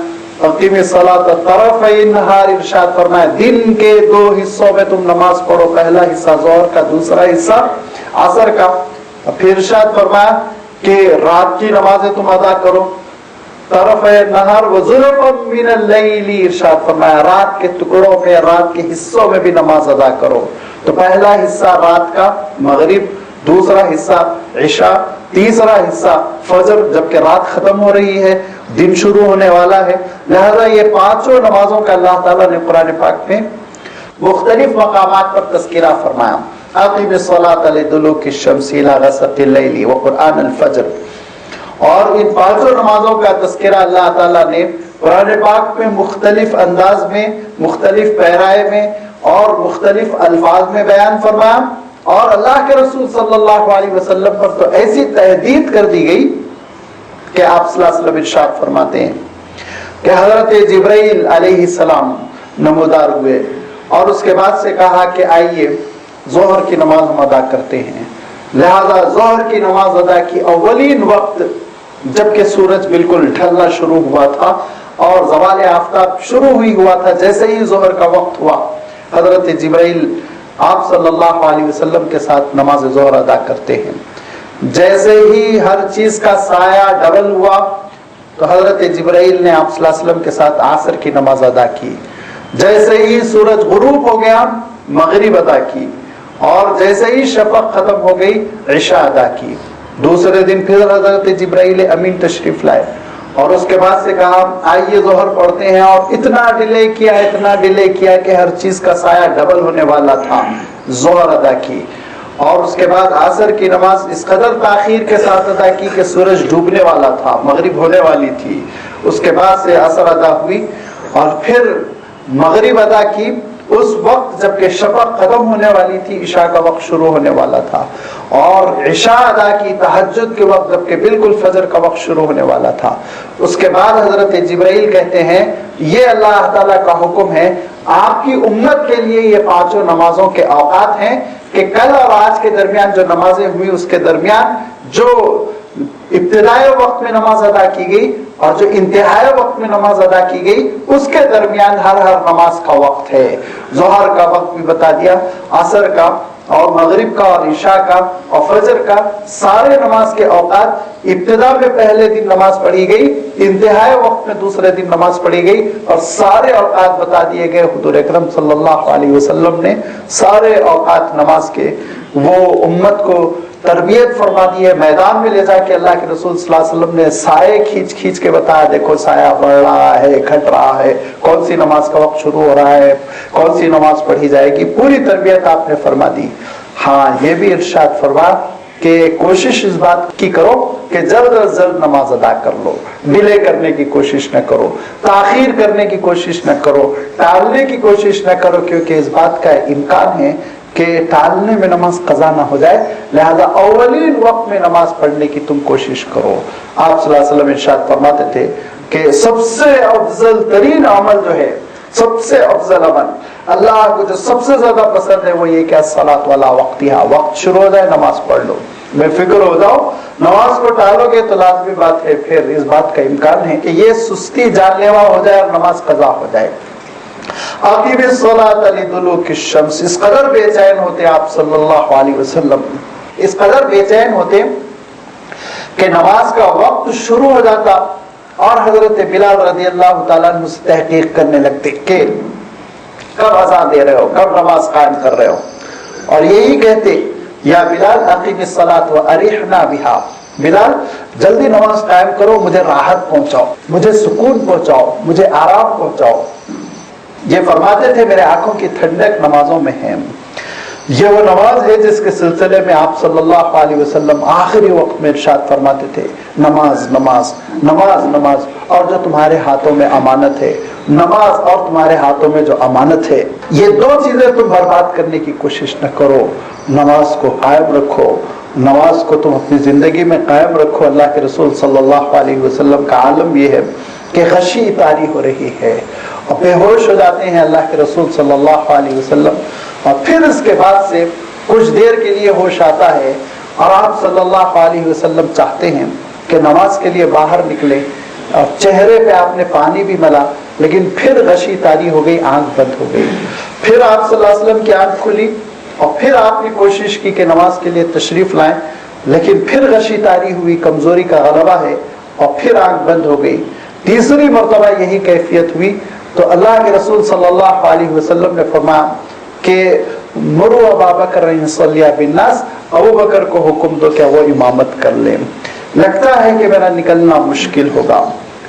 اقیم الصلاۃ طرفی النہار، ارشاد فرمایا دن کے دو حصوں میں تم نماز پڑھو، پہلا حصہ ظہر کا، دوسرا حصہ عصر کا۔ پھر ارشاد فرمایا کہ رات کی نمازیں تم ادا کرو، طرفی النہار وزلفا من اللیل، ارشاد فرمایا رات کے ٹکڑوں میں، رات کے حصوں میں بھی نماز ادا کرو۔ تو پہلا حصہ رات کا مغرب، دوسرا حصہ عشاء، تیسرا حصہ فجر، جبکہ رات ختم ہو رہی ہے، دن شروع ہونے والا ہے۔ لہذا یہ پانچوں نمازوں کا اللہ تعالیٰ نے قرآن پاک میں مختلف مقامات پر تذکرہ فرمایا۔ اقیم الصلاۃ لدلوک الشمس الی غسق اللیل وقرآن الفجر، اور ان پانچوں نمازوں کا تذکرہ اللہ تعالیٰ نے قرآن پاک میں مختلف انداز میں، مختلف پیرائے میں اور مختلف الفاظ میں بیان فرمایا، اور اللہ کے رسول صلی اللہ علیہ وسلم پر تو ایسی تحدید کر دی گئی کہ آپ صلی اللہ علیہ وسلم ارشاد فرماتے ہیں کہ حضرت جبرائیل علیہ السلام نمودار ہوئے، اور اس کے بعد سے کہا کہ آئیے ظہر کی نماز ہم ادا کرتے ہیں۔ لہذا ظہر کی نماز ادا کی اولین وقت جبکہ سورج بالکل ڈھلنا شروع ہوا تھا اور زوال آفتاب شروع ہوئی ہوا تھا، جیسے ہی ظہر کا وقت ہوا حضرت جبرائیل آپ صلی اللہ علیہ وسلم کے ساتھ نماز ظہر ادا کرتے ہیں۔ جیسے ہی ہر چیز کا سایہ ڈبل ہوا تو حضرت جبرائیل نے آپ صلی اللہ علیہ وسلم کے ساتھ عصر کی نماز ادا کی. جیسے ہی سورج غروب ہو گیا مغرب ادا کی, اور جیسے ہی شفق ختم ہو گئی عشاء ادا کی. دوسرے دن پھر حضرت جبرائیل امین تشریف لائے اور اس کے بعد سے کہا آئیے ظہر پڑھتے ہیں, اور اتنا ڈیلے کیا کہ ہر چیز کا سایہ ڈبل ہونے والا تھا. ظہر ادا کی, اور اس کے بعد عصر کی نماز اس قدر تاخیر کے ساتھ ادا کی کہ سورج ڈوبنے والا تھا, مغرب ہونے والی تھی. اس کے بعد سے عصر ادا ہوئی اور پھر مغرب ادا کی اس وقت جبکہ شفق ختم ہونے والی تھی, عشاء کا وقت شروع ہونے والا تھا. اور عشاء ادا کی تہجد کے وقت جبکہ بالکل فجر کا وقت شروع ہونے والا تھا. اس کے بعد حضرت جبرائیل کہتے ہیں یہ اللہ تعالیٰ کا حکم ہے, آپ کی امت کے لیے یہ پانچوں نمازوں کے اوقات ہیں کہ کل اور آج کے درمیان جو نمازیں ہوئی اس کے درمیان جو ابتدائی وقت میں نماز ادا کی گئی اور جو انتہائی وقت میں نماز ادا کی گئی اس کے درمیان ہر نماز کا وقت ہے. ظہر کا وقت بھی بتا دیا, عصر کا اور مغرب کا اور عشاء کا اور فجر کا, سارے نماز کے اوقات ابتدا میں پہلے دن نماز پڑھی گئی, انتہائی وقت میں دوسرے دن نماز پڑھی گئی, اور سارے اوقات بتا دیے گئے. حضور اکرم صلی اللہ علیہ وسلم نے سارے اوقات نماز کے وہ امت کو تربیت فرما دی ہے. میدان میں لے جا کے اللہ کے رسول صلی اللہ علیہ وسلم نے سائے کھینچ کے بتایا, دیکھو سایہ بڑھ رہا ہے, گھٹ رہا ہے, کون سی نماز کا وقت شروع ہو رہا ہے, کون سی نماز پڑھی جائے گی, پوری تربیت آپ نے فرما دی. ہاں یہ بھی ارشاد فرما کہ کوشش اس بات کی کرو کہ جلد از جلد نماز ادا کر لو, ڈیلے کرنے کی کوشش نہ کرو, تاخیر کرنے کی کوشش نہ کرو, ٹالنے کی کوشش نہ کرو, کیونکہ اس بات کا امکان ہے کہ ٹالنے میں نماز قضا نہ ہو جائے. لہذا اولین وقت میں نماز پڑھنے کی تم کوشش کرو. آپ صلی اللہ علیہ وسلم ارشاد فرماتے تھے کہ سب سے افضل ترین عمل جو ہے, سب سے افضل عمل اللہ کو جو سب سے زیادہ پسند ہے وہ یہ کہ الصلاۃ والا وقتھا, وقت شروع ہو جائے نماز پڑھ لو, بے فکر ہو جاؤ. نماز کو ٹالو گے تو لازمی بات ہے پھر اس بات کا امکان ہے کہ یہ سستی جان لیوا ہو جائے اور نماز قضا ہو جائے. عقیب الصلاۃ لدلوک الشمس, اس قدر بے چین ہوتے آپ صلی اللہ علیہ وسلم, اس قدر بے چین ہوتے کہ نماز کا وقت شروع ہو جاتا اور حضرت بلال رضی اللہ تعالیٰ عنہ سے تحقیق کرنے لگتے کہ کب اذان دے رہے ہو, کب نماز قائم کر رہے ہو, اور یہی کہتے یا بلال اقیم الصلاۃ وارحنا بہا, بلال جلدی نماز قائم کرو, مجھے راحت پہنچاؤ, مجھے سکون پہنچاؤ, مجھے آرام پہنچاؤ. یہ فرماتے تھے میرے آنکھوں کی ٹھنڈک نمازوں میں ہے. یہ وہ نماز ہے جس کے سلسلے میں آپ صلی اللہ علیہ وسلم آخری وقت میں ارشاد فرماتے تھے نماز نماز نماز نماز, اور جو تمہارے ہاتھوں میں امانت ہے, نماز اور تمہارے ہاتھوں میں جو امانت ہے, یہ دو چیزیں تم برباد کرنے کی کوشش نہ کرو. نماز کو قائم رکھو, نماز کو تم اپنی زندگی میں قائم رکھو. اللہ کے رسول صلی اللہ علیہ وسلم کا عالم یہ ہے کہ غشی طاری ہو رہی ہے اور بے ہوش ہو جاتے ہیں اللہ کے رسول صلی اللہ علیہ وسلم, اور پھر اس کے بعد سے کچھ دیر کے لیے ہوش آتا ہے اور آپ صلی اللہ علیہ وسلم چاہتے ہیں کہ نماز کے لیے باہر نکلے, اور چہرے پہ آپ نے پانی بھی ملا لیکن پھر غشی طاری ہو گئی, آنکھ بند ہو گئی. پھر آپ صلی اللہ علیہ وسلم کی آنکھ کھلی اور پھر آپ نے کوشش کی کہ نماز کے لیے تشریف لائیں, لیکن پھر غشی طاری ہوئی, کمزوری کا غلبہ ہے, اور پھر آنکھ بند ہو گئی. تیسری مرتبہ یہی کیفیت ہوئی تو اللہ کے رسول صلی اللہ علیہ وسلم نے فرمایا کہ مرو ابا بکر ان صلی بالناس, ابو بکر کو حکم دو کہ وہ امامت کر لیں, لگتا ہے کہ میرا نکلنا مشکل ہوگا.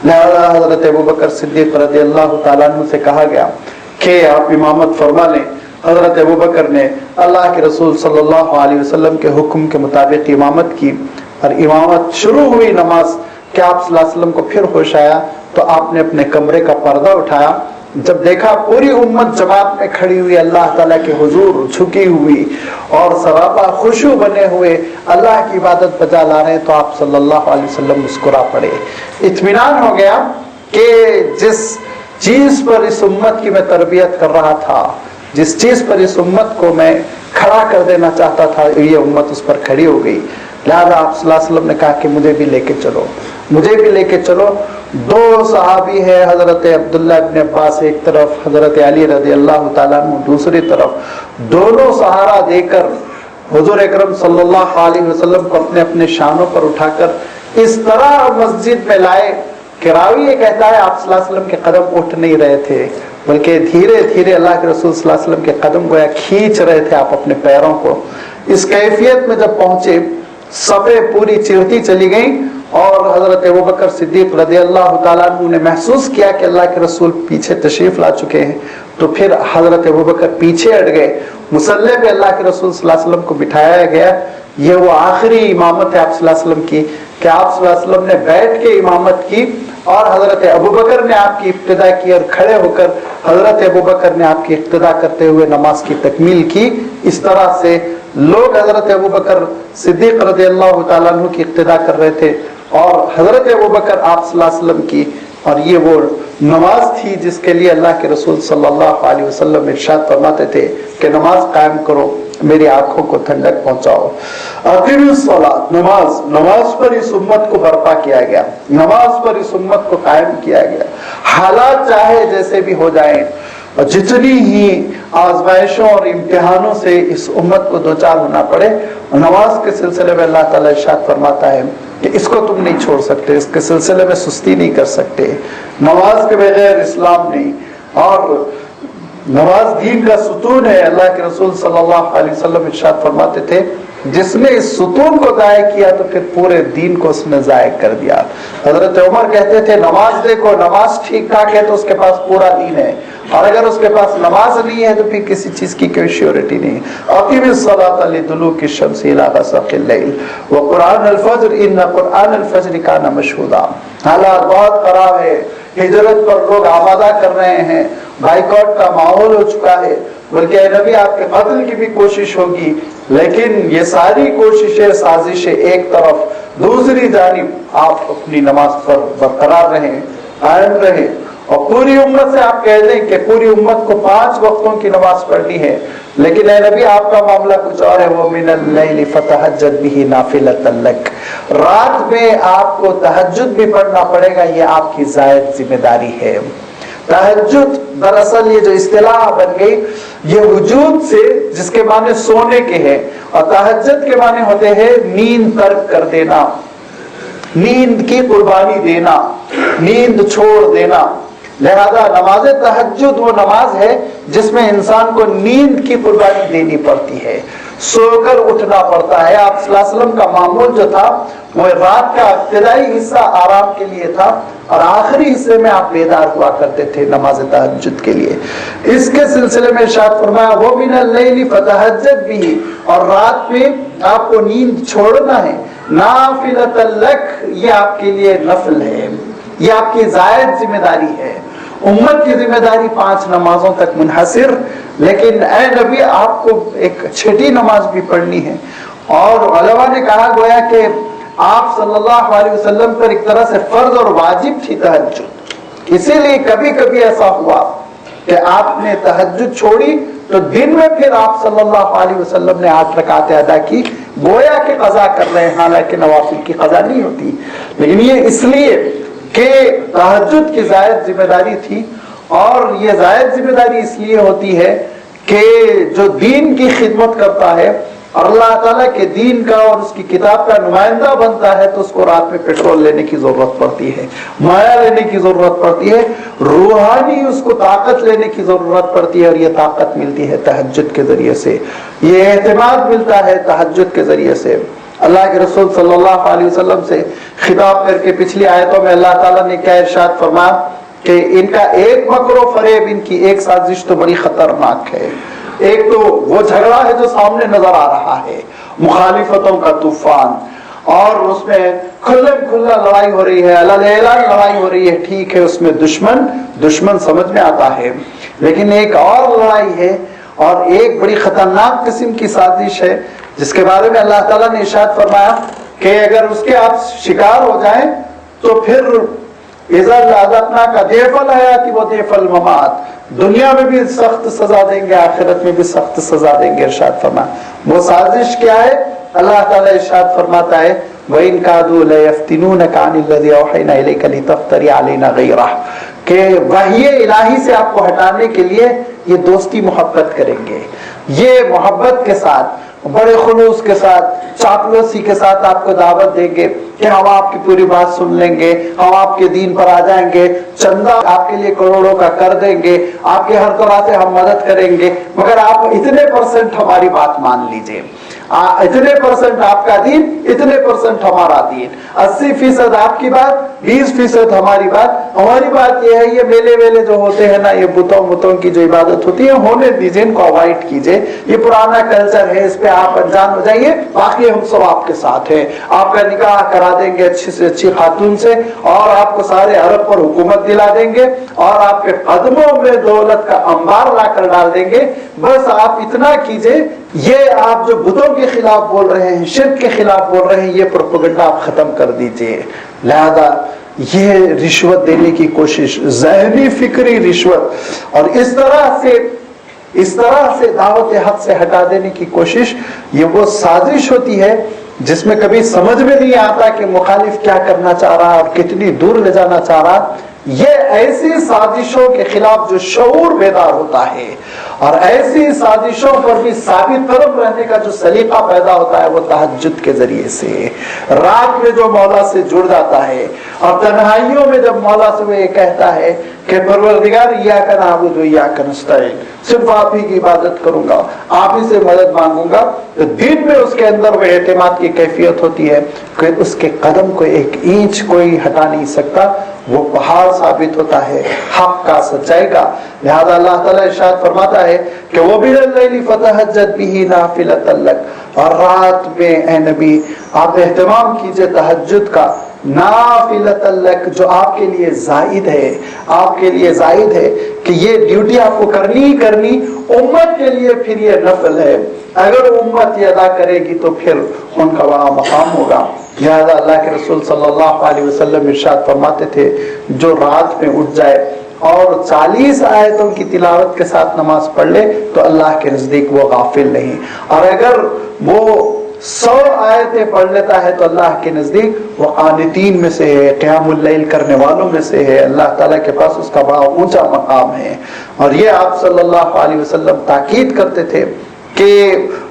لہذا حضرت ابو بکر صدیق رضی اللہ تعالیٰ عنہ سے کہا گیا کہ آپ امامت فرما لیں. حضرت ابو بکر نے اللہ کے رسول صلی اللہ علیہ وسلم کے حکم کے مطابق امامت کی, اور امامت شروع ہوئی نماز کہ آپ صلی اللہ علیہ وسلم کو پھر ہوش آیا تو آپ نے اپنے کمرے کا پردہ اٹھایا. جب دیکھا پوری امت جماعت میں کھڑی ہوئی اللہ تعالیٰ کے حضور جھکی ہوئی اور سراپا خشوع بنے ہوئے اللہ کی عبادت بجا لا رہے ہیں, تو آپ صلی اللہ علیہ وسلم مسکرا پڑے. اطمینان ہو گیا کہ جس چیز پر اس امت کی میں تربیت کر رہا تھا, جس چیز پر اس امت کو میں کھڑا کر دینا چاہتا تھا, یہ امت اس پر کھڑی ہو گئی. لہذا آپ صلی اللہ علیہ وسلم نے کہا کہ مجھے بھی لے کے چلو, مجھے بھی لے کے چلو. دو صحابی ہے, حضرت عبداللہ ابن عباس ایک طرف, حضرت علی رضی اللہ تعالیٰ عنہ دوسری طرف, دونوں سہارا دے کر حضور اکرم صلی اللہ علیہ وسلم کو اپنے اپنے شانوں پر اٹھا کر اس طرح مسجد میں لائے کہ راوی یہ کہتا ہے آپ صلی اللہ علیہ وسلم کے قدم اٹھ نہیں رہے تھے، بلکہ دھیرے دھیرے اللہ کے رسول صلی اللہ علیہ وسلم کے قدم گویا کھینچ رہے تھے آپ اپنے پیروں کو۔ اس کیفیت میں جب پہنچے صفیں پوری چڑھتی چلی گئیں اور حضرت ابوبکر صدیق رضی اللہ تعالیٰ عنہ نے محسوس کیا کہ اللہ کے رسول پیچھے تشریف لا چکے ہیں، تو پھر حضرت ابوبکر پیچھے ہٹ گئے، مصلی پہ اللہ کے رسول صلی اللہ علیہ وسلم کو بٹھایا گیا۔ یہ وہ آخری امامت ہے آپ صلی اللہ علیہ وسلم کی کہ آپ صلی اللہ علیہ وسلم نے بیٹھ کے امامت کی اور حضرت ابوبکر نے آپ کی ابتدا کی اور کھڑے ہو کر حضرت ابوبکر نے آپ کی اقتدا کرتے ہوئے نماز کی تکمیل کی۔ اس طرح سے لوگ حضرت ابوبکر صدیق رضی اللہ تعالیٰ عنہ کی اقتدا کر رہے تھے اور حضرت ابوبکر آپ صلی اللہ علیہ وسلم کی، اور یہ وہ نماز تھی جس کے لیے اللہ کے رسول صلی اللہ علیہ وسلم ارشاد فرماتے تھے کہ نماز قائم کرو، میری آنکھوں کو ٹھنڈک پہنچاؤ۔ اقیموا الصلاۃ، نماز پر اس امت کو برپا کیا گیا، نماز پر اس امت کو قائم کیا گیا، حالات چاہے جیسے بھی ہو جائیں اور جتنی ہی آزمائشوں اور امتحانوں سے اس امت کو دوچار ہونا پڑے، نماز کے سلسلے میں اللہ تعالیٰ ارشاد فرماتا ہے کہ اس کو تم نہیں چھوڑ سکتے، اس کے سلسلے میں سستی نہیں کر سکتے، نماز کے بغیر اسلام نہیں، اور نماز دین کا ستون ہے۔ اللہ کے رسول صلی اللہ علیہ وسلم ارشاد فرماتے تھے جس نے اس ستون کو ضائع کیا تو پھر پورے دین کو اس نے ضائع کر دیا۔ حضرت عمر کہتے تھے نماز دیکھو، نماز ٹھیک ٹھاک ہے تو اس کے پاس پورا دین ہے، اور اگر اس کے پاس نماز نہیں ہے تو پھر کسی چیز کی کوئی شیورٹی نہیں۔ اقیم الصلاۃ لدلوک الشمس الی غسق اللیل وقرآن الفجر ان قرآن الفجر کان مشہودا۔ حالات بہت خراب ہے، ہجرت پر لوگ آمادہ کر رہے ہیں، بائیکاٹ کا ماحول ہو چکا ہے، بلکہ اے نبی آپ کے قتل کی بھی کوشش ہوگی، لیکن یہ ساری کوششیں سازشیں ایک طرف، دوسری جانب آپ اپنی نماز پر برقرار رہیں، قائم رہیں، اور پوری امت سے آپ کہہ دیں کہ پوری امت کو 5 وقتوں کی نماز پڑھنی ہے، لیکن اے نبی آپ کا معاملہ کچھ اور ہے، وَمِنَ اللَّيْلِ فَتَهَجَّدْ بِهِ نَافِلَةً لَكَ، رات میں آپ کو تہجد بھی پڑھنا پڑے گا، یہ آپ کی زائد ذمہ داری ہے۔ تہجد دراصل یہ جو اصطلاح بن گئی یہ وجود سے، جس کے معنی سونے کے ہیں، اور تہجد کے معنی ہوتے ہیں نیند ترک کر دینا، نیند کی قربانی دینا، نیند چھوڑ دینا۔ لہذا نماز تہجد وہ نماز ہے جس میں انسان کو نیند کی قربانی دینی پڑتی ہے، سو کر اٹھنا پڑتا ہے۔ آپ صلی اللہ علیہ وسلم کا معمول جو تھا وہ رات کا ابتدائی حصہ آرام کے لیے تھا اور آخری حصے میں آپ بیدار ہوا کرتے تھے نماز تہجد کے لیے۔ اس کے سلسلے میں ارشاد فرمایا وَمِنَ اللَّيْلِ فَتَهَجَّدْ بِهِ، اور رات میں آپ کو نیند چھوڑنا ہے، نَافِلَةً لَكَ، یہ آپ کے لیے نفل ہے، یہ آپ کی زائد ذمہ داری ہے۔ امت کی ذمہ داری 5 نمازوں تک منحصر، لیکن اے نبی آپ کو ایک چھٹی نماز بھی پڑھنی ہے، اور علماء نے کہا گویا کہ آپ صلی اللہ علیہ وسلم پر ایک طرح سے فرض اور واجب تھی تہجد، اسی لیے کبھی کبھی ایسا ہوا کہ آپ نے تہجد چھوڑی تو دن میں پھر آپ صلی اللہ علیہ وسلم نے 8 رکعتیں ادا کی، گویا کہ قضا کر رہے ہیں، حالانکہ نوافل کی قضا نہیں ہوتی، لیکن یہ اس لیے کہ تہجد کی زائد ذمہ داری تھی، اور یہ زائد ذمہ داری اس لیے ہوتی ہے کہ جو دین کی خدمت کرتا ہے اور اللہ تعالیٰ کے دین کا اور اس کی کتاب کا نمائندہ بنتا ہے تو اس کو رات میں پیٹرول لینے کی ضرورت پڑتی ہے، مایہ لینے کی ضرورت پڑتی ہے، روحانی اس کو طاقت لینے کی ضرورت پڑتی ہے، اور یہ طاقت ملتی ہے تہجد کے ذریعے سے، یہ اعتماد ملتا ہے تہجد کے ذریعے سے۔ اللہ کے رسول صلی اللہ علیہ وسلم سے خطاب کر کے پچھلی آیتوں میں اللہ تعالیٰ نے کیا ارشاد فرمایا کہ ان کا ایک مکر و فریب، ان کی ایک سازش تو بڑی خطرناک ہے۔ ایک تو وہ جھگڑا ہے جو سامنے نظر آ رہا ہے، مخالفتوں کا طوفان، اور اس میں کھلم کھلا لڑائی ہو رہی ہے، اعلان لڑائی ہو رہی ہے، ٹھیک ہے اس میں دشمن سمجھ میں آتا ہے، لیکن ایک اور لڑائی ہے اور ایک بڑی خطرناک قسم کی سازش ہے جس کے بارے میں اللہ تعالیٰ نے ارشاد فرمایا کہ اگر اس کے آپ شکار ہو جائیں تو پھر اذا لعذبناک ضعف الحیات وضعف الممات، دنیا میں بھی سخت سزا دیں گے، آخرت میں بھی سخت سزا دیں گے۔ ارشاد فرمایا وہ سازش کیا ہے؟ اللہ تعالیٰ ارشاد فرماتا ہے وَإِن كَادُوا لَيَفْتِنُونَكَ عَنِ الَّذِي أَوْحَيْنَا إِلَيْكَ لِتَفْتَرِيَ عَلَيْنَا غَيْرَهُ، کہ وحی الہی سے آپ کو ہٹانے کے لیے یہ دوستی محبت کریں گے، یہ محبت کے ساتھ بڑے خلوص کے ساتھ چاپلوسی کے ساتھ آپ کو دعوت دیں گے کہ ہم آپ کی پوری بات سن لیں گے، ہم آپ کے دین پر آ جائیں گے، چندہ آپ کے لیے کروڑوں کا کر دیں گے، آپ کے ہر طرح سے ہم مدد کریں گے، مگر آپ اتنے % ہماری بات مان لیجئے، اتنے % آپ کا دین، اتنے % ہمارا دین، 80% آپ کی بات، 20% ہماری بات۔ ہماری بات یہ ہے، یہ میلے ویلے جو ہوتے ہیں نا، یہ بتوں کی جو عبادت ہوتی ہے ہونے دیجیے، ان کو اوائڈ کیجیے، یہ پرانا کلچر ہے، اس پہ آپ انجان ہو جائیے، باقی ہم سب آپ کے ساتھ ہیں، آپ کا نکاح کرا دیں گے اچھی سے اچھی خاتون سے، اور آپ کو سارے عرب پر حکومت دلا دیں گے، اور آپ کے قدموں میں دولت کا انبار لا کر ڈال دیں گے، بس آپ اتنا کیجیے۔ یہ آپ جو بتوں کے خلاف بول رہے ہیں، شرک کے خلاف بول رہے ہیں، یہ پروپیگنڈا آپ ختم کر دیجیے۔ لہذا یہ رشوت دینے کی کوشش، ذہنی فکری رشوت، اور اس طرح سے دعوت حق سے ہٹا دینے کی کوشش، یہ وہ سازش ہوتی ہے جس میں کبھی سمجھ میں نہیں آتا کہ مخالف کیا کرنا چاہ رہا ہے اور کتنی دور لے جانا چاہ رہا۔ یہ ایسی سازشوں کے خلاف جو شعور بیدار ہوتا ہے، اور ایسی سازشوں پر بھی ثابت قدم رہنے کا جو سلیقہ پیدا ہوتا ہے، وہ تہجد کے ذریعے سے، رات میں جو مولا سے جڑ جاتا ہے، اور تنہائیوں میں جب مولا سے وہ یہ کہتا ہے کہ پروردگار ایاک نعبد و ایاک نستعین، صرف آپ ہی کی عبادت کروں گا، آپ ہی سے مدد مانگوں گا، تو دین میں اس کے اندر وہ اعتماد کی کیفیت ہوتی ہے کہ اس کے قدم کو ایک اینچ کوئی ہٹا نہیں سکتا، وہ پہاڑ ثابت ہوتا ہے حق کا، سچائی کا۔ لہذا اللہ تعالیٰ ارشاد فرماتا ہے کہ وَمِنَ اللَّيْلِ فَتَهَجَّدْ بِهِ نَافِلَةً لَكَ، اور رات میں اے نبی آپ اہتمام کیجئے تہجد کا، نافلۃ لک، جو آپ کے لیے زائد ہے، آپ کے لیے زائد ہے کہ یہ ڈیوٹی آپ کو کرنی ہی کرنی، امت کے لیے پھر یہ نفل ہے، اگر امت یہ ادا کرے گی تو پھر ان کا بڑا مقام ہوگا۔ لہذا اللہ کے رسول صلی اللہ علیہ وسلم ارشاد فرماتے تھے، جو رات میں اٹھ جائے اور 40 آیتوں کی تلاوت کے ساتھ نماز پڑھ لے تو اللہ کے نزدیک وہ غافل نہیں، اور اگر وہ 100 آیتیں پڑھ لیتا ہے تو اللہ کے نزدیک وہ قانتین میں سے ہے، قیام اللیل کرنے والوں میں سے ہے، اللہ تعالیٰ کے پاس اس کا بڑا اونچا مقام ہے۔ اور یہ آپ صلی اللہ علیہ وسلم تاکید کرتے تھے کہ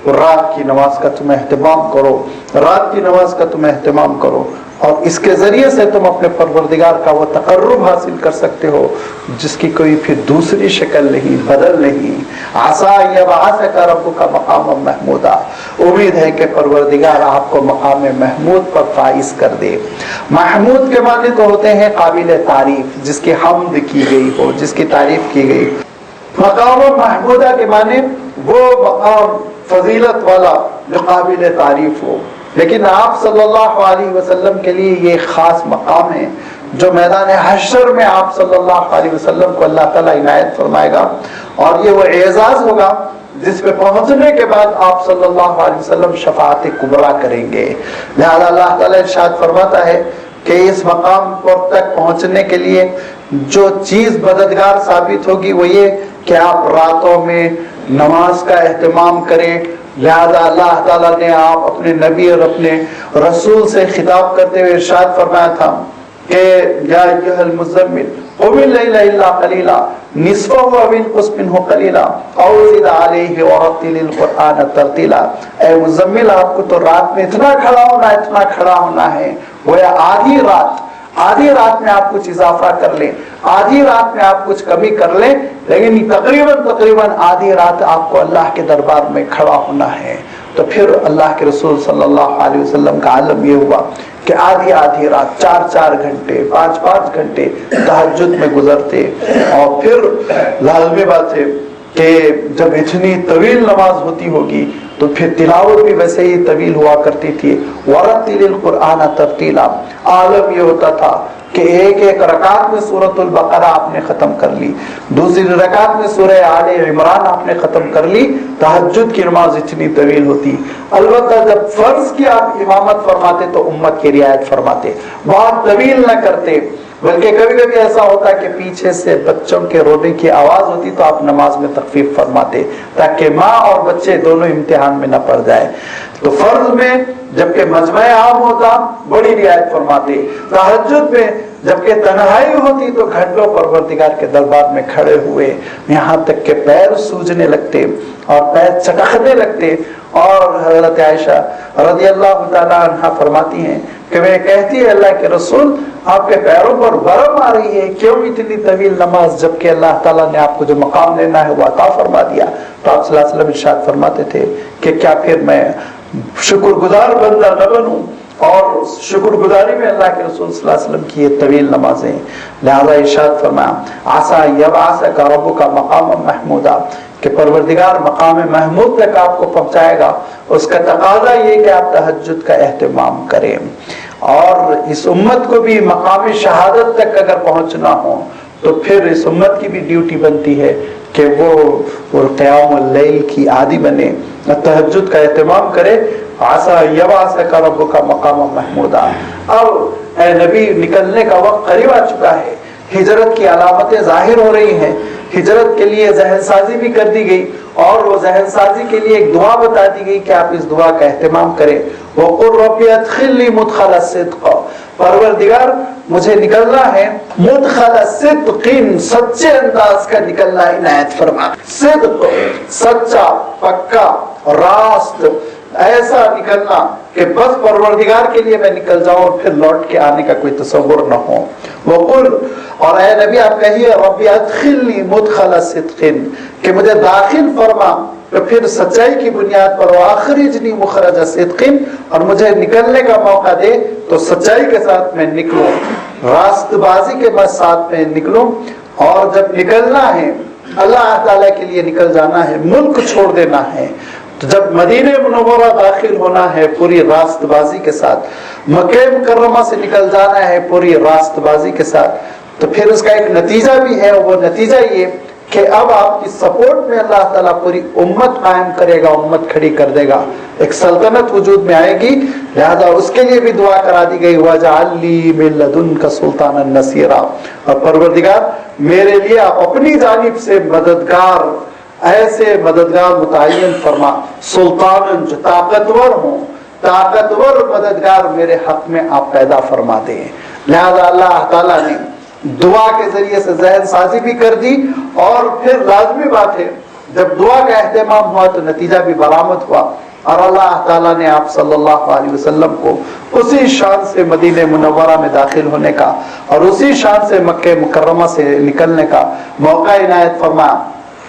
رات کی نماز کا تم اہتمام کرو، رات کی نماز کا تم اہتمام کرو، اور اس کے ذریعے سے تم اپنے پروردگار کا وہ تقرب حاصل کر سکتے ہو جس کی کوئی پھر دوسری شکل نہیں، بدل نہیں۔ عسیٰ یبعثک ربک مقاما محمودا، امید ہے کہ پروردگار آپ کو مقام محمود پر فائز کر دے۔ محمود کے معنی تو ہوتے ہیں قابل تعریف، جس کی حمد کی گئی ہو، جس کی تعریف کی گئی۔ مقام محمودہ کے معنی وہ مقام فضیلت والا جو قابل تعریف ہو، لیکن آپ صلی اللہ علیہ وسلم کے لیے یہ خاص مقام ہے جو میدان حشر میں آپ صلی اللہ علیہ وسلم کو اللہ تعالیٰ عنایت فرمائے گا، اور یہ وہ اعزاز ہوگا جس پہ پہنچنے کے بعد آپ صلی اللہ علیہ وسلم شفاعت کبریٰ کریں گے۔ لہذا اللہ تعالیٰ ارشاد فرماتا ہے کہ اس مقام پر تک پہنچنے کے لیے جو چیز مددگار ثابت ہوگی وہ یہ کہ آپ راتوں میں نماز کا اہتمام کریں۔ لہذا اللہ تعالیٰ نے آپ اپنے نبی اور اپنے رسول سے خطاب کرتے ہوئے ارشاد فرمایا تھا کہ یا ایھا المزمل قم اللیل الا قلیلا نصفہ او انقص منہ قلیلا او زد علیہ ورتل القرآن ترتیلا، اے مزمل آپ کو تو رات میں اتنا کھڑا ہونا ہے، گویا آدھی رات میں آپ کچھ اضافہ کر لیں، آدھی رات میں آپ کچھ کمی کر لیں، لیکن تقریباً آدھی رات آپ کو اللہ کے دربار میں کھڑا ہونا ہے۔ تو پھر اللہ کے رسول صلی اللہ علیہ وسلم کا عالم یہ ہوا کہ آدھی رات 4 گھنٹے 5 گھنٹے تہجد میں گزرتے، اور پھر لازمی بات ہے کہ جب اتنی طویل نماز ہوتی ہوگی تو پھر تلاوت بھی ویسے ہی طویل ہوا کرتی تھی۔ ورتل القرآن ترتیلا، عالم یہ ہوتا تھا کہ ایک رکعت میں سورۃ البقرہ آپ نے ختم کر لی، دوسری رکعت میں سورہ آل عمران آپ نے ختم کر لی، تہجد کی نماز اتنی طویل ہوتی۔ البتہ جب فرض کی آپ امامت فرماتے تو امت کی رعایت فرماتے، بہت طویل نہ کرتے، بلکہ کبھی کبھی ایسا ہوتا کہ پیچھے سے بچوں کے رونے کی آواز ہوتی تو آپ نماز میں تخفیف فرماتے تاکہ ماں اور بچے دونوں امتحان میں نہ پڑ جائے. تو فرض میں جبکہ مجمع عام ہوتا بڑی رعایت فرماتے. تہجد میں جبکہ تنہائی ہوتی تو گھنٹوں پروردگار کے دربار میں کھڑے ہوئے یہاں تک کہ پیر سوجنے لگتے اور پیر چٹکنے لگتے. اور حضرت عائشہ رضی اللہ تعالیٰ عنہ فرماتی ہیں کہ میں کہتی ہے اللہ کے رسول آپ کے پیروں پر برم آ رہی ہے، کیوں اتنی طویل نماز جبکہ اللہ تعالیٰ نے آپ کو جو مقام لینا ہے وہ عطا فرما دیا. تو آپ صلی اللہ علیہ وسلم ارشاد فرماتے تھے کہ کیا پھر میں شکر گزار بندہ نہ بنوں؟ اور شکر گزاری میں اللہ کے رسول صلی اللہ علیہ وسلم کی یہ طویل نمازیں. لہذا ارشاد فرمایا عسیٰ یبعثک ربک مقاما محمودا کہ پروردگار مقام محمود تک آپ کو پہنچائے گا. اس کا تقاضا یہ کہ آپ تہجد کا اہتمام کریں. اور اس امت کو بھی مقام شہادت تک اگر پہنچنا ہو تو پھر اس امت کی بھی ڈیوٹی بنتی ہے کہ وہ قیام اللیل کی عادی بنے، تہجد کا اہتمام کرے. عسیٰ یبعثک ربک مقاما محمودا. اب اے نبی نکلنے کا وقت قریب آ چکا ہے، ہجرت کی علامتیں ظاہر ہو رہی ہیں. ہجرت کے لیے ذہن سازی بھی کر دی گئی اور وہ ذہن سازی کے لیے ایک دعا بتا دی گئی کہ آپ اس دعا کا اہتمام کریں. وَقُلْ رَبِّ أَدْخِلْنِي مُدْخَلَ صِدْقٍ پروردگار مجھے نکلنا ہے مدخل صدق، سچے انداز کا نکلنا عنایت فرما. صدق سچا، پکا، راست، ایسا نکلنا کہ بس پروردگار کے لیے میں نکل جاؤں اور پھر لوٹ کے آنے کا کوئی تصور نہ ہو. وقل اور اے نبی آپ کہیے ربی ادخلنی مدخل صدق کہ مجھے داخل فرما تو پھر سچائی کی بنیاد پر واخرجنی مخرج صدق اور مجھے نکلنے کا موقع دے تو سچائی کے ساتھ میں نکلوں، راست بازی کے ساتھ میں نکلوں. اور جب نکلنا ہے اللہ تعالیٰ کے لیے نکل جانا ہے، ملک چھوڑ دینا ہے، تو جب مدینہ منورہ داخل ہونا ہے پوری راست بازی کے ساتھ، مکہ مکرمہ سے نکل جانا ہے پوری راست بازی کے ساتھ، تو پھر اس کا ایک نتیجہ بھی ہے. وہ نتیجہ یہ کہ اب آپ کی سپورٹ میں اللہ تعالیٰ پوری امت قائم کرے گا، امت کھڑی کر دے گا، ایک سلطنت وجود میں آئے گی. لہذا اس کے لیے بھی دعا کرا دی گئی وَاجْعَلْ لِي مِن لَّدُنْكَ سُلْطَانًا نَصِيرًا اور پروردگار میرے لیے آپ اپنی جانب سے مددگار، ایسے مددگار متعین فرما، سلطان جو طاقتور ہوں، طاقتور مددگار میرے حق میں آپ پیدا فرما دیں. لہذا اللہ تعالیٰ نے دعا کے ذریعے سے ذہن سازی بھی کر دی اور پھر لازمی بات ہے جب دعا کا اہتمام ہوا تو نتیجہ بھی برآمد ہوا اور اللہ تعالیٰ نے آپ صلی اللہ علیہ وسلم کو اسی شان سے مدینہ منورہ میں داخل ہونے کا اور اسی شان سے مکہ مکرمہ سے نکلنے کا موقع عنایت فرمایا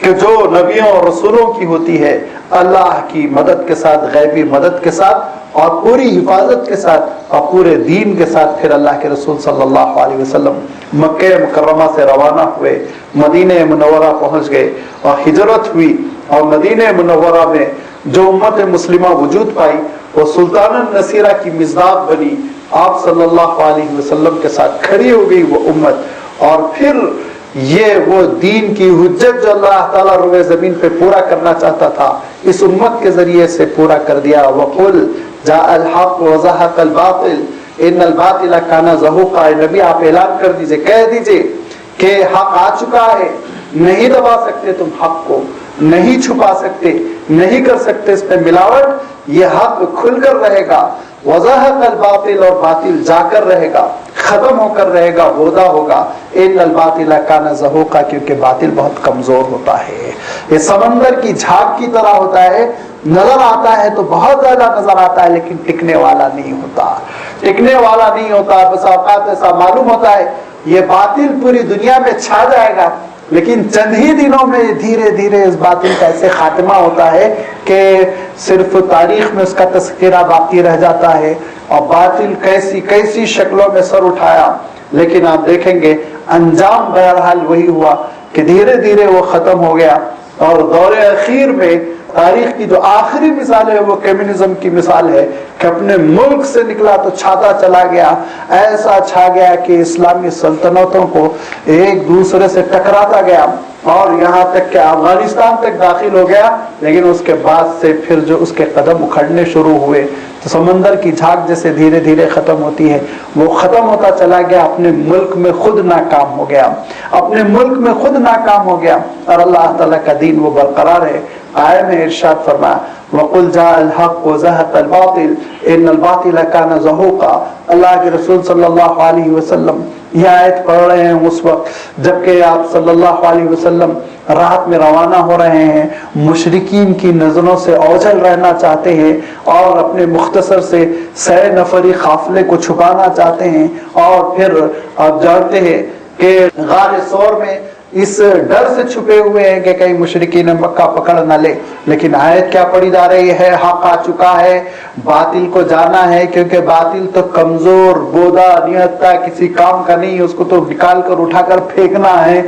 کہ جو نبیوں اور رسولوں کی ہوتی ہے اللہ کی مدد کے ساتھ، غیبی مدد کے ساتھ اور پوری حفاظت کے ساتھ اور پورے دین کے ساتھ پھر اللہ کے رسول صلی اللہ علیہ وسلم مکہ مکرمہ سے روانہ ہوئے، مدینہ منورہ پہنچ گئے اور ہجرت ہوئی. اور مدینہ منورہ میں جو امت مسلمہ وجود پائی وہ سلطان النصیرہ کی مصداق بنی، آپ صلی اللہ علیہ وسلم کے ساتھ کھڑی ہو گئی وہ امت. اور پھر یہ وہ دین کی حجت جو اللہ تعالیٰ روئے زمین پہ پورا کرنا چاہتا تھا اس امت کے ذریعے سے پورا کر دیا. وَقُلْ جَاءَ الْحَقُّ وَزَهَقَ الْبَاطِلُ إِنَّ الْبَاطِلَ كَانَ زَهُوقًا. نبی آپ اعلان کر دیجئے، کہہ دیجئے کہ حق آ چکا ہے، نہیں دبا سکتے تم حق کو، نہیں چھپا سکتے، نہیں کر سکتے اس میں ملاوٹ. یہ حق کھل کر رہے گا، وَزَهَقَ الْبَاطِلُ اور باطل جا کر رہے گا، ختم ہو کر رہے گا، ہودا ہوگا. ان الباطل کان زہوقا کیونکہ باطل بہت کمزور ہوتا ہے، یہ سمندر کی جھاگ کی طرح ہوتا ہے، نظر آتا ہے تو بہت زیادہ نظر آتا ہے لیکن ٹکنے والا نہیں ہوتا، ٹکنے والا نہیں ہوتا. بس اوقات ایسا معلوم ہوتا ہے یہ باطل پوری دنیا میں چھا جائے گا لیکن چند ہی دنوں میں دھیرے دھیرے اس باطل کا ایسے خاتمہ ہوتا ہے کہ صرف تاریخ میں اس کا تذکرہ باقی رہ جاتا ہے اور باطل کیسی کیسی شکلوں میں سر اٹھایا. لیکن آپ دیکھیں گے انجام بہرحال وہی ہوا کہ دھیرے دھیرے وہ ختم ہو گیا. اور دور اخیر میں تاریخ کی جو آخری مثال ہے وہ کمیونزم کی مثال ہے کہ اپنے ملک سے نکلا تو چھاتا چلا گیا، ایسا چھا گیا کہ اسلامی سلطنتوں کو ایک دوسرے سے ٹکراتا گیا اور یہاں تک کہ افغانستان تک داخل ہو گیا. لیکن اس کے بعد سے پھر جو اس کے قدم اکھڑنے شروع ہوئے سمندر کی جھاگ جیسے دھیرے دھیرے ختم ہوتی ہے، وہ ختم ہوتا چلا گیا، اپنے ملک میں خود ناکام ہو گیا، اپنے ملک میں خود ناکام ہو گیا، اور اللہ تعالیٰ کا دین وہ برقرار ہے۔ آئے میں ارشاد فرمایا وَقُلْ جَاءَ الْحَقُّ وَزَهَقَ الْبَاطِلُ إِنَّ الْبَاطِلَ كَانَ زَهُوقًا۔ اللہ کے رسول صلی اللہ علیہ وسلم یہ آیت پڑھ رہے ہیں اس وقت جبکہ آپ صلی اللہ علیہ وسلم رات میں روانہ ہو رہے ہیں، مشرکین کی نظروں سے اوجھل رہنا چاہتے ہیں اور اپنے مختصر سے 100 نفری قافلے کو چھپانا چاہتے ہیں، اور پھر آپ جانتے ہیں کہ غار ثور میں اس ڈر سے چھپے ہوئے ہیں کہ کہیں مشرکین مکہ پکڑ نہ لے۔ لیکن آیت کیا پڑھی جا رہی ہے؟ حق آ چکا ہے، باطل کو جانا ہے، کیونکہ باطل تو کمزور بودا نہتا کسی کام کا نہیں، اس کو تو نکال کر اٹھا کر پھینکنا ہے۔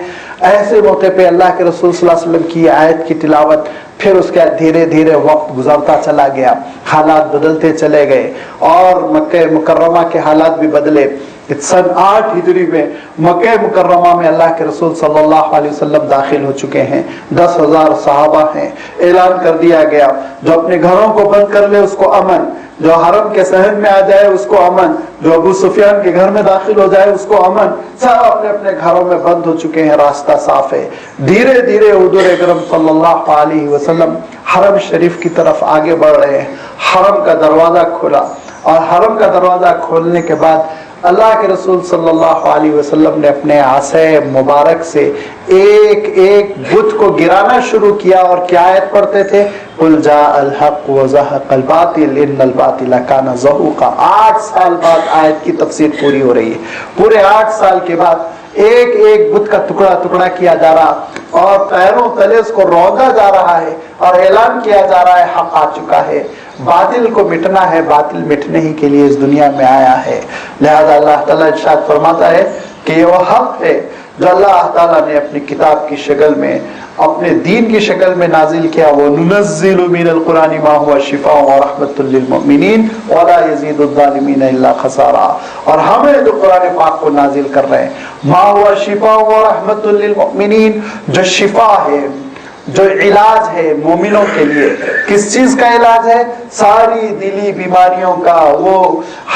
ایسے موقع پہ اللہ کے رسول صلی اللہ علیہ وسلم کی آیت کی تلاوت، پھر اس کے دھیرے دھیرے وقت گزرتا چلا گیا، حالات بدلتے چلے گئے اور مکہ مکرمہ کے حالات بھی بدلے۔ سن 8 ہجری میں مکہ مکرمہ میں اللہ کے رسول صلی اللہ علیہ وسلم داخل ہو چکے ہیں، 10,000 صحابہ ہیں۔ اعلان کر دیا گیا جو اپنے گھروں کو بند کر لے اس کو امن، جو حرم کے صحن میں آ جائے اس کو امن، جو ابو سفیان کے گھر میں داخل ہو جائے اس کو امن۔ سب اپنے اپنے گھروں میں بند ہو چکے ہیں، راستہ صاف ہے۔ دھیرے دھیرے حضور اکرم صلی اللہ علیہ وسلم حرم شریف کی طرف آگے بڑھ رہے ہیں۔ حرم کا دروازہ کھلا، اور حرم کا دروازہ کھولنے کے بعد اللہ کے رسول صلی اللہ علیہ وسلم نے اپنے عصا مبارک سے ایک ایک بت کو گرانا شروع کیا، اور کیا آیت پڑھتے تھے؟ قُلْ جَاءَ الْحَقُّ وَزَهَقَ الْبَاطِلُ إِنَّ الْبَاطِلَ كَانَ زَهُوقًا۔ 8 سال بعد آیت کی تفسیر پوری ہو رہی ہے۔ پورے 8 سال کے بعد ایک ایک بت کا ٹکڑا ٹکڑا کیا جا رہا، اور پیروں تلے اس کو روندا جا رہا ہے، اور اعلان کیا جا رہا ہے حق آ چکا ہے، باطل کو مٹنا ہے، باطل مٹنے ہی کے لیے اس دنیا میں آیا ہے۔ لہذا اللہ تعالیٰ ارشاد فرماتا ہے کہ یہ وہ حق ہے جو اللہ تعالیٰ نے اپنی کتاب کی شکل میں، اپنے دین کی شکل میں نازل کیا۔ وَنُنَزِّلُ مِنَ الْقُرْآنِ مَا هُوَ شِفَاءٌ وَرَحْمَةٌ لِّلْمُؤْمِنِينَ وَلَا يَزِيدُ الظَّالِمِينَ إِلَّا خَسَارًا۔ اور ہمیں جو قرآن پاک کو نازل کر رہے ہیں، مَا هُوَ شِفَاءٌ وَرَحْمَةٌ لِّلْمُؤْمِنِينَ، جو شفا ہے، جو علاج ہے مومنوں کے لیے۔ کس چیز کا علاج ہے؟ ساری دلی بیماریوں کا، وہ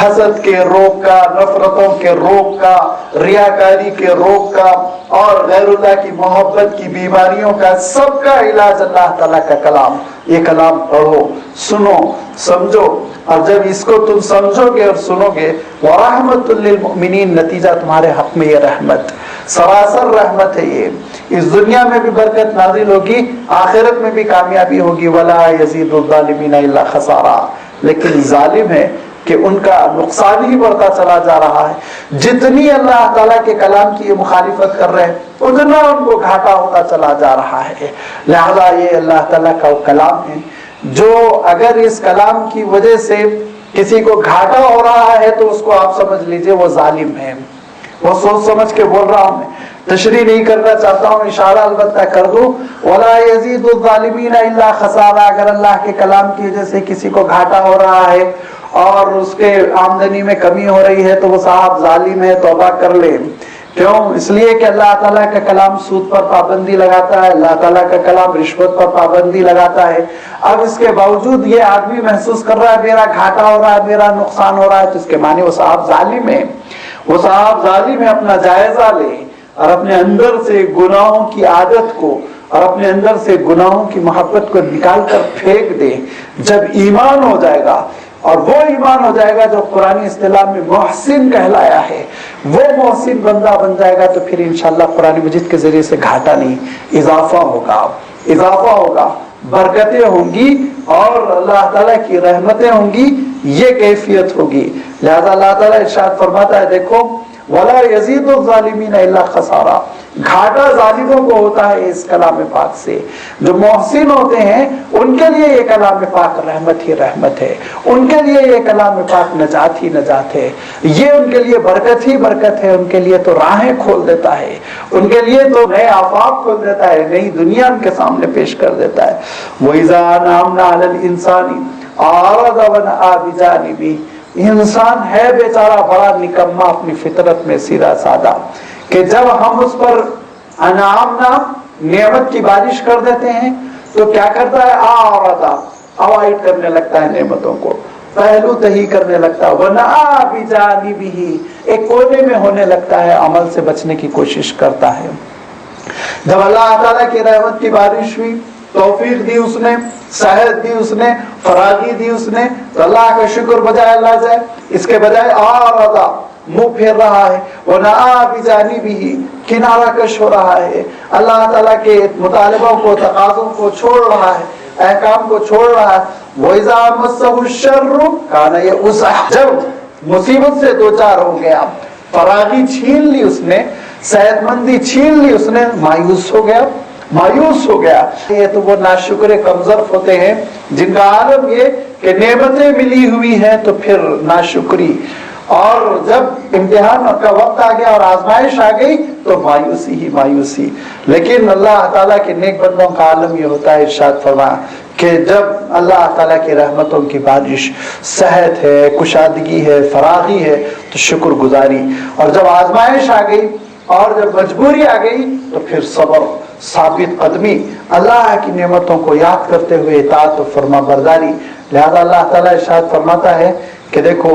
حسد کے روگ کا، نفرتوں کے روگ کا، ریاکاری کے روگ کا، اور غیر اللہ کی محبت کی بیماریوں کا، سب کا علاج اللہ تعالیٰ کا کلام۔ یہ کلام پڑھو، سنو، سمجھو، اور جب اس کو تم سمجھو گے اور سنو گے، وَرَحْمَةٌ لِّلْمُؤْمِنِينَ، نتیجہ تمہارے حق میں یہ رحمت، سراسر رحمت ہے۔ یہ اس دنیا میں بھی برکت نازل ہوگی، آخرت میں بھی کامیابی ہوگی۔ وَلَا يَزِيدُ الظَّالِمِينَ إِلَّا خَسَارًا۔ لیکن ظالم ہے کہ ان کا نقصان ہی بڑھتا چلا جا رہا ہے۔ جتنی اللہ تعالیٰ کے کلام کی یہ مخالفت کر رہے ہیں اتنا ان کو گھاٹا ہوتا چلا جا رہا ہے۔ لہذا یہ اللہ تعالیٰ کا وہ کلام ہے جو اگر اس کلام کی وجہ سے کسی کو گھاٹا ہو رہا ہے تو اس کو آپ سمجھ لیجئے وہ ظالم ہے۔ وہ سوچ سمجھ کے بول رہا ہوں، میں تشریح نہیں کرنا چاہتا ہوں، اشارہ البتہ کر دوں۔ وَلَا يَزِيدُ الظَّالِمِينَ إِلَّا خَسَارًا۔ اگر اللہ کے کلام کی وجہ سے کسی کو گھاٹا ہو رہا ہے اور اس کے آمدنی میں کمی ہو رہی ہے تو وہ صاحب ظالم ہے، توبہ کر لے۔ کیوں؟ اس لیے کہ اللہ تعالیٰ کا کلام سود پر پابندی لگاتا ہے، اللہ تعالیٰ کا کلام رشوت پر پابندی لگاتا ہے۔ اب اس کے باوجود یہ آدمی محسوس کر رہا ہے میرا گھاٹا ہو رہا ہے، میرا نقصان ہو رہا ہے، تو اس کے معنی وہ صاحب ظالم ہے۔ وہ صاحب ظالم ہے۔ اپنا جائزہ لے اور اپنے اندر سے گناہوں کی عادت کو اور اپنے اندر سے گناہوں کی محبت کو نکال کر پھینک دے۔ جب ایمان ہو جائے گا، اور وہ ایمان ہو جائے گا جو قرآنی اصطلاح میں محسن کہلایا ہے، وہ محسن بندہ بن جائے گا، تو پھر انشاءاللہ قرآن مجید کے ذریعے سے گھاٹا نہیں، اضافہ ہوگا، اضافہ ہوگا، برکتیں ہوں گی اور اللہ تعالیٰ کی رحمتیں ہوں گی، یہ کیفیت ہوگی۔ لہذا اللہ تعالیٰ ارشاد فرماتا ہے، دیکھو وَلَا يَزِيدُ الظَّالِمِينَ إِلَّا خَسَارًا۔ گھاٹا ظالموں کو ہوتا ہے اس کلام پاک سے۔ جو محسن ہوتے ہیں ان کے لیے یہ کلام پاک رحمت ہی رحمت ہے، ان کے لیے یہ کلام پاک نجات ہی نجات ہے، یہ ان کے لیے برکت ہی برکت ہے، ان کے لیے تو راہیں کھول دیتا ہے، ان کے لیے تو نئے آفاق کھول دیتا ہے، نئی دنیا ان کے سامنے پیش کر دیتا ہے۔ وَإِذَا أَنْعَمْنَا عَلَى الْإِنسَانِ أَعْرَضَ وَنَأَىٰ بِجَانِبِهِ۔ انسان ہے بیچارہ بڑا نکما اپنی فطرت میں سیدھا سادہ، کہ جب ہم اس پر انعامنا نعمت کی بارش کر دیتے ہیں تو کیا کرتا ہے؟ اعرض، اوائڈ کرنے لگتا ہے نعمتوں کو، پہلو تہی کرنے لگتا ہے، وَنَأَى بِجَانِبِهِ، ایک کونے میں ہونے لگتا ہے، عمل سے بچنے کی کوشش کرتا ہے۔ جب اللہ تعالیٰ کی رحمت کی بارش ہوئی، توفیق دی اس نے، صحت دی اس نے، فراغی دی اس نے، تو اللہ کا شکر بجائے اللہ جائے، اس کے بجائے اور منہ پھیر رہا ہے، وَنَأَى بِجَانِبِهِ، کنارہ کش ہو رہا ہے، اللہ تعالیٰ کے مطالبوں کو، تقاضوں کو چھوڑ رہا ہے، احکام کو چھوڑ رہا ہے۔ وَإِذَا مَسَّهُ الشَّرُّ كَانَ يَئُوسًا، جب مصیبت سے دوچار ہو گیا، فراغی چھین لی اس نے، صحت مندی چھین لی اس نے، مایوس ہو گیا، مایوس ہو گیا۔ یہ تو وہ ناشکر کمظرف ہوتے ہیں جن کا عالم یہ کہ نعمتیں ملی ہوئی ہیں تو پھر ناشکری، اور جب امتحان کا وقت آ گیا اور آزمائش آ گئی تو مایوسی ہی مایوسی۔ لیکن اللہ تعالیٰ کے نیک بندوں کا عالم یہ ہوتا ہے، ارشاد فرمایا کہ جب اللہ تعالیٰ کی رحمتوں کی بارش، صحت ہے، کشادگی ہے، فراغی ہے تو شکر گزاری، اور جب آزمائش آ گئی اور جب مجبوری آ گئی تو پھر صبر، ثابت قدمی، اللہ کی نعمتوں کو یاد کرتے ہوئے اطاعت و فرما برداری۔ لہذا اللہ تعالیٰ ارشاد فرماتا ہے کہ دیکھو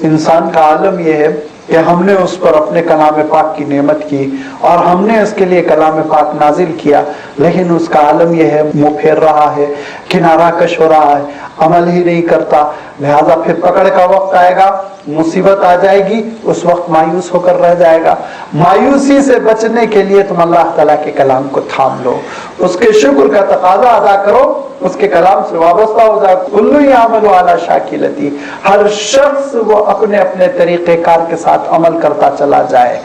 انسان کا عالم یہ ہے کہ ہم نے اس پر اپنے کلام پاک کی نعمت کی اور ہم نے اس کے لیے کلام پاک نازل کیا، لیکن اس کا عالم یہ ہے منہ پھیر رہا ہے، کنارہ کش ہو رہا ہے، عمل ہی نہیں کرتا۔ لہذا پھر پکڑ کا وقت آئے گا، مصیبت آ جائے گی، اس وقت مایوس ہو کر رہ جائے گا۔ مایوسی سے بچنے کے لیے تم اللہ تعالیٰ کے کلام کو تھام لو، اس کے شکر کا تقاضا ادا کرو، اس کے کلام سے وابستہ ہو جائے۔ کل یعمل علی شاکلتی، ہر شخص وہ اپنے اپنے طریقہ کار کے ساتھ عمل کرتا چلا جائے،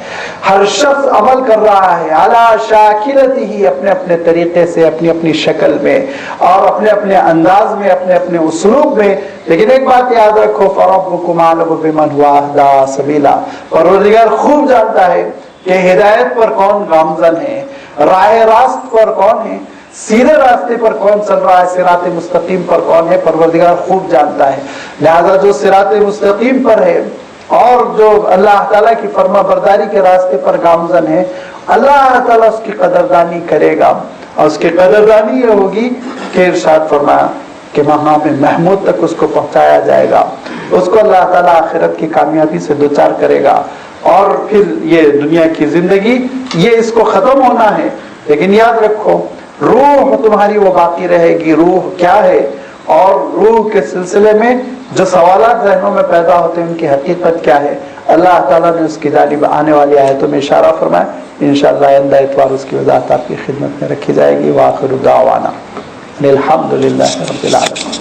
ہر شخص عمل کر رہا ہے علی شاکلتی، اپنے اپنے طریقے سے، اپنی اپنی شکل میں اور اپنے اپنے انداز میں، اپنے اپنے اسلوب میں۔ لیکن ایک بات یاد رکھو، فربکم اعلم بمن هو اهدی سبیلا، پروردگار خوب جانتا ہے کہ ہدایت پر کون گامزن ہے، راہ راست پر کون ہے، سیدھے راستے پر کون چل رہا ہے، صراط مستقیم پر کون ہے، پروردگار خوب جانتا ہے۔ لہذا جو صراط مستقیم پر ہے اور جو اللہ تعالیٰ کی فرما برداری کے راستے پر گامزن ہے، اللہ تعالیٰ اس کی قدردانی کرے گا، اور اس کی قدردانی یہ ہوگی کہ ارشاد فرمایا کہ مقام محمود تک اس کو پہنچایا جائے گا، اس کو اللہ تعالیٰ آخرت کی کامیابی سے دوچار کرے گا، اور پھر یہ دنیا کی زندگی یہ اس کو ختم ہونا ہے۔ لیکن یاد رکھو روح تمہاری وہ باقی رہے گی۔ روح کیا ہے اور روح کے سلسلے میں جو سوالات ذہنوں میں پیدا ہوتے ہیں ان کی حقیقت کیا ہے، اللہ تعالیٰ نے اس کی جانب آنے والی آیتوں میں اشارہ فرمایا۔ انشاءاللہ آئندہ اتوار اس کی وضاحت آپ کی خدمت میں رکھی جائے گی۔ وآخر دعوانا الحمدللہ رب العالمین۔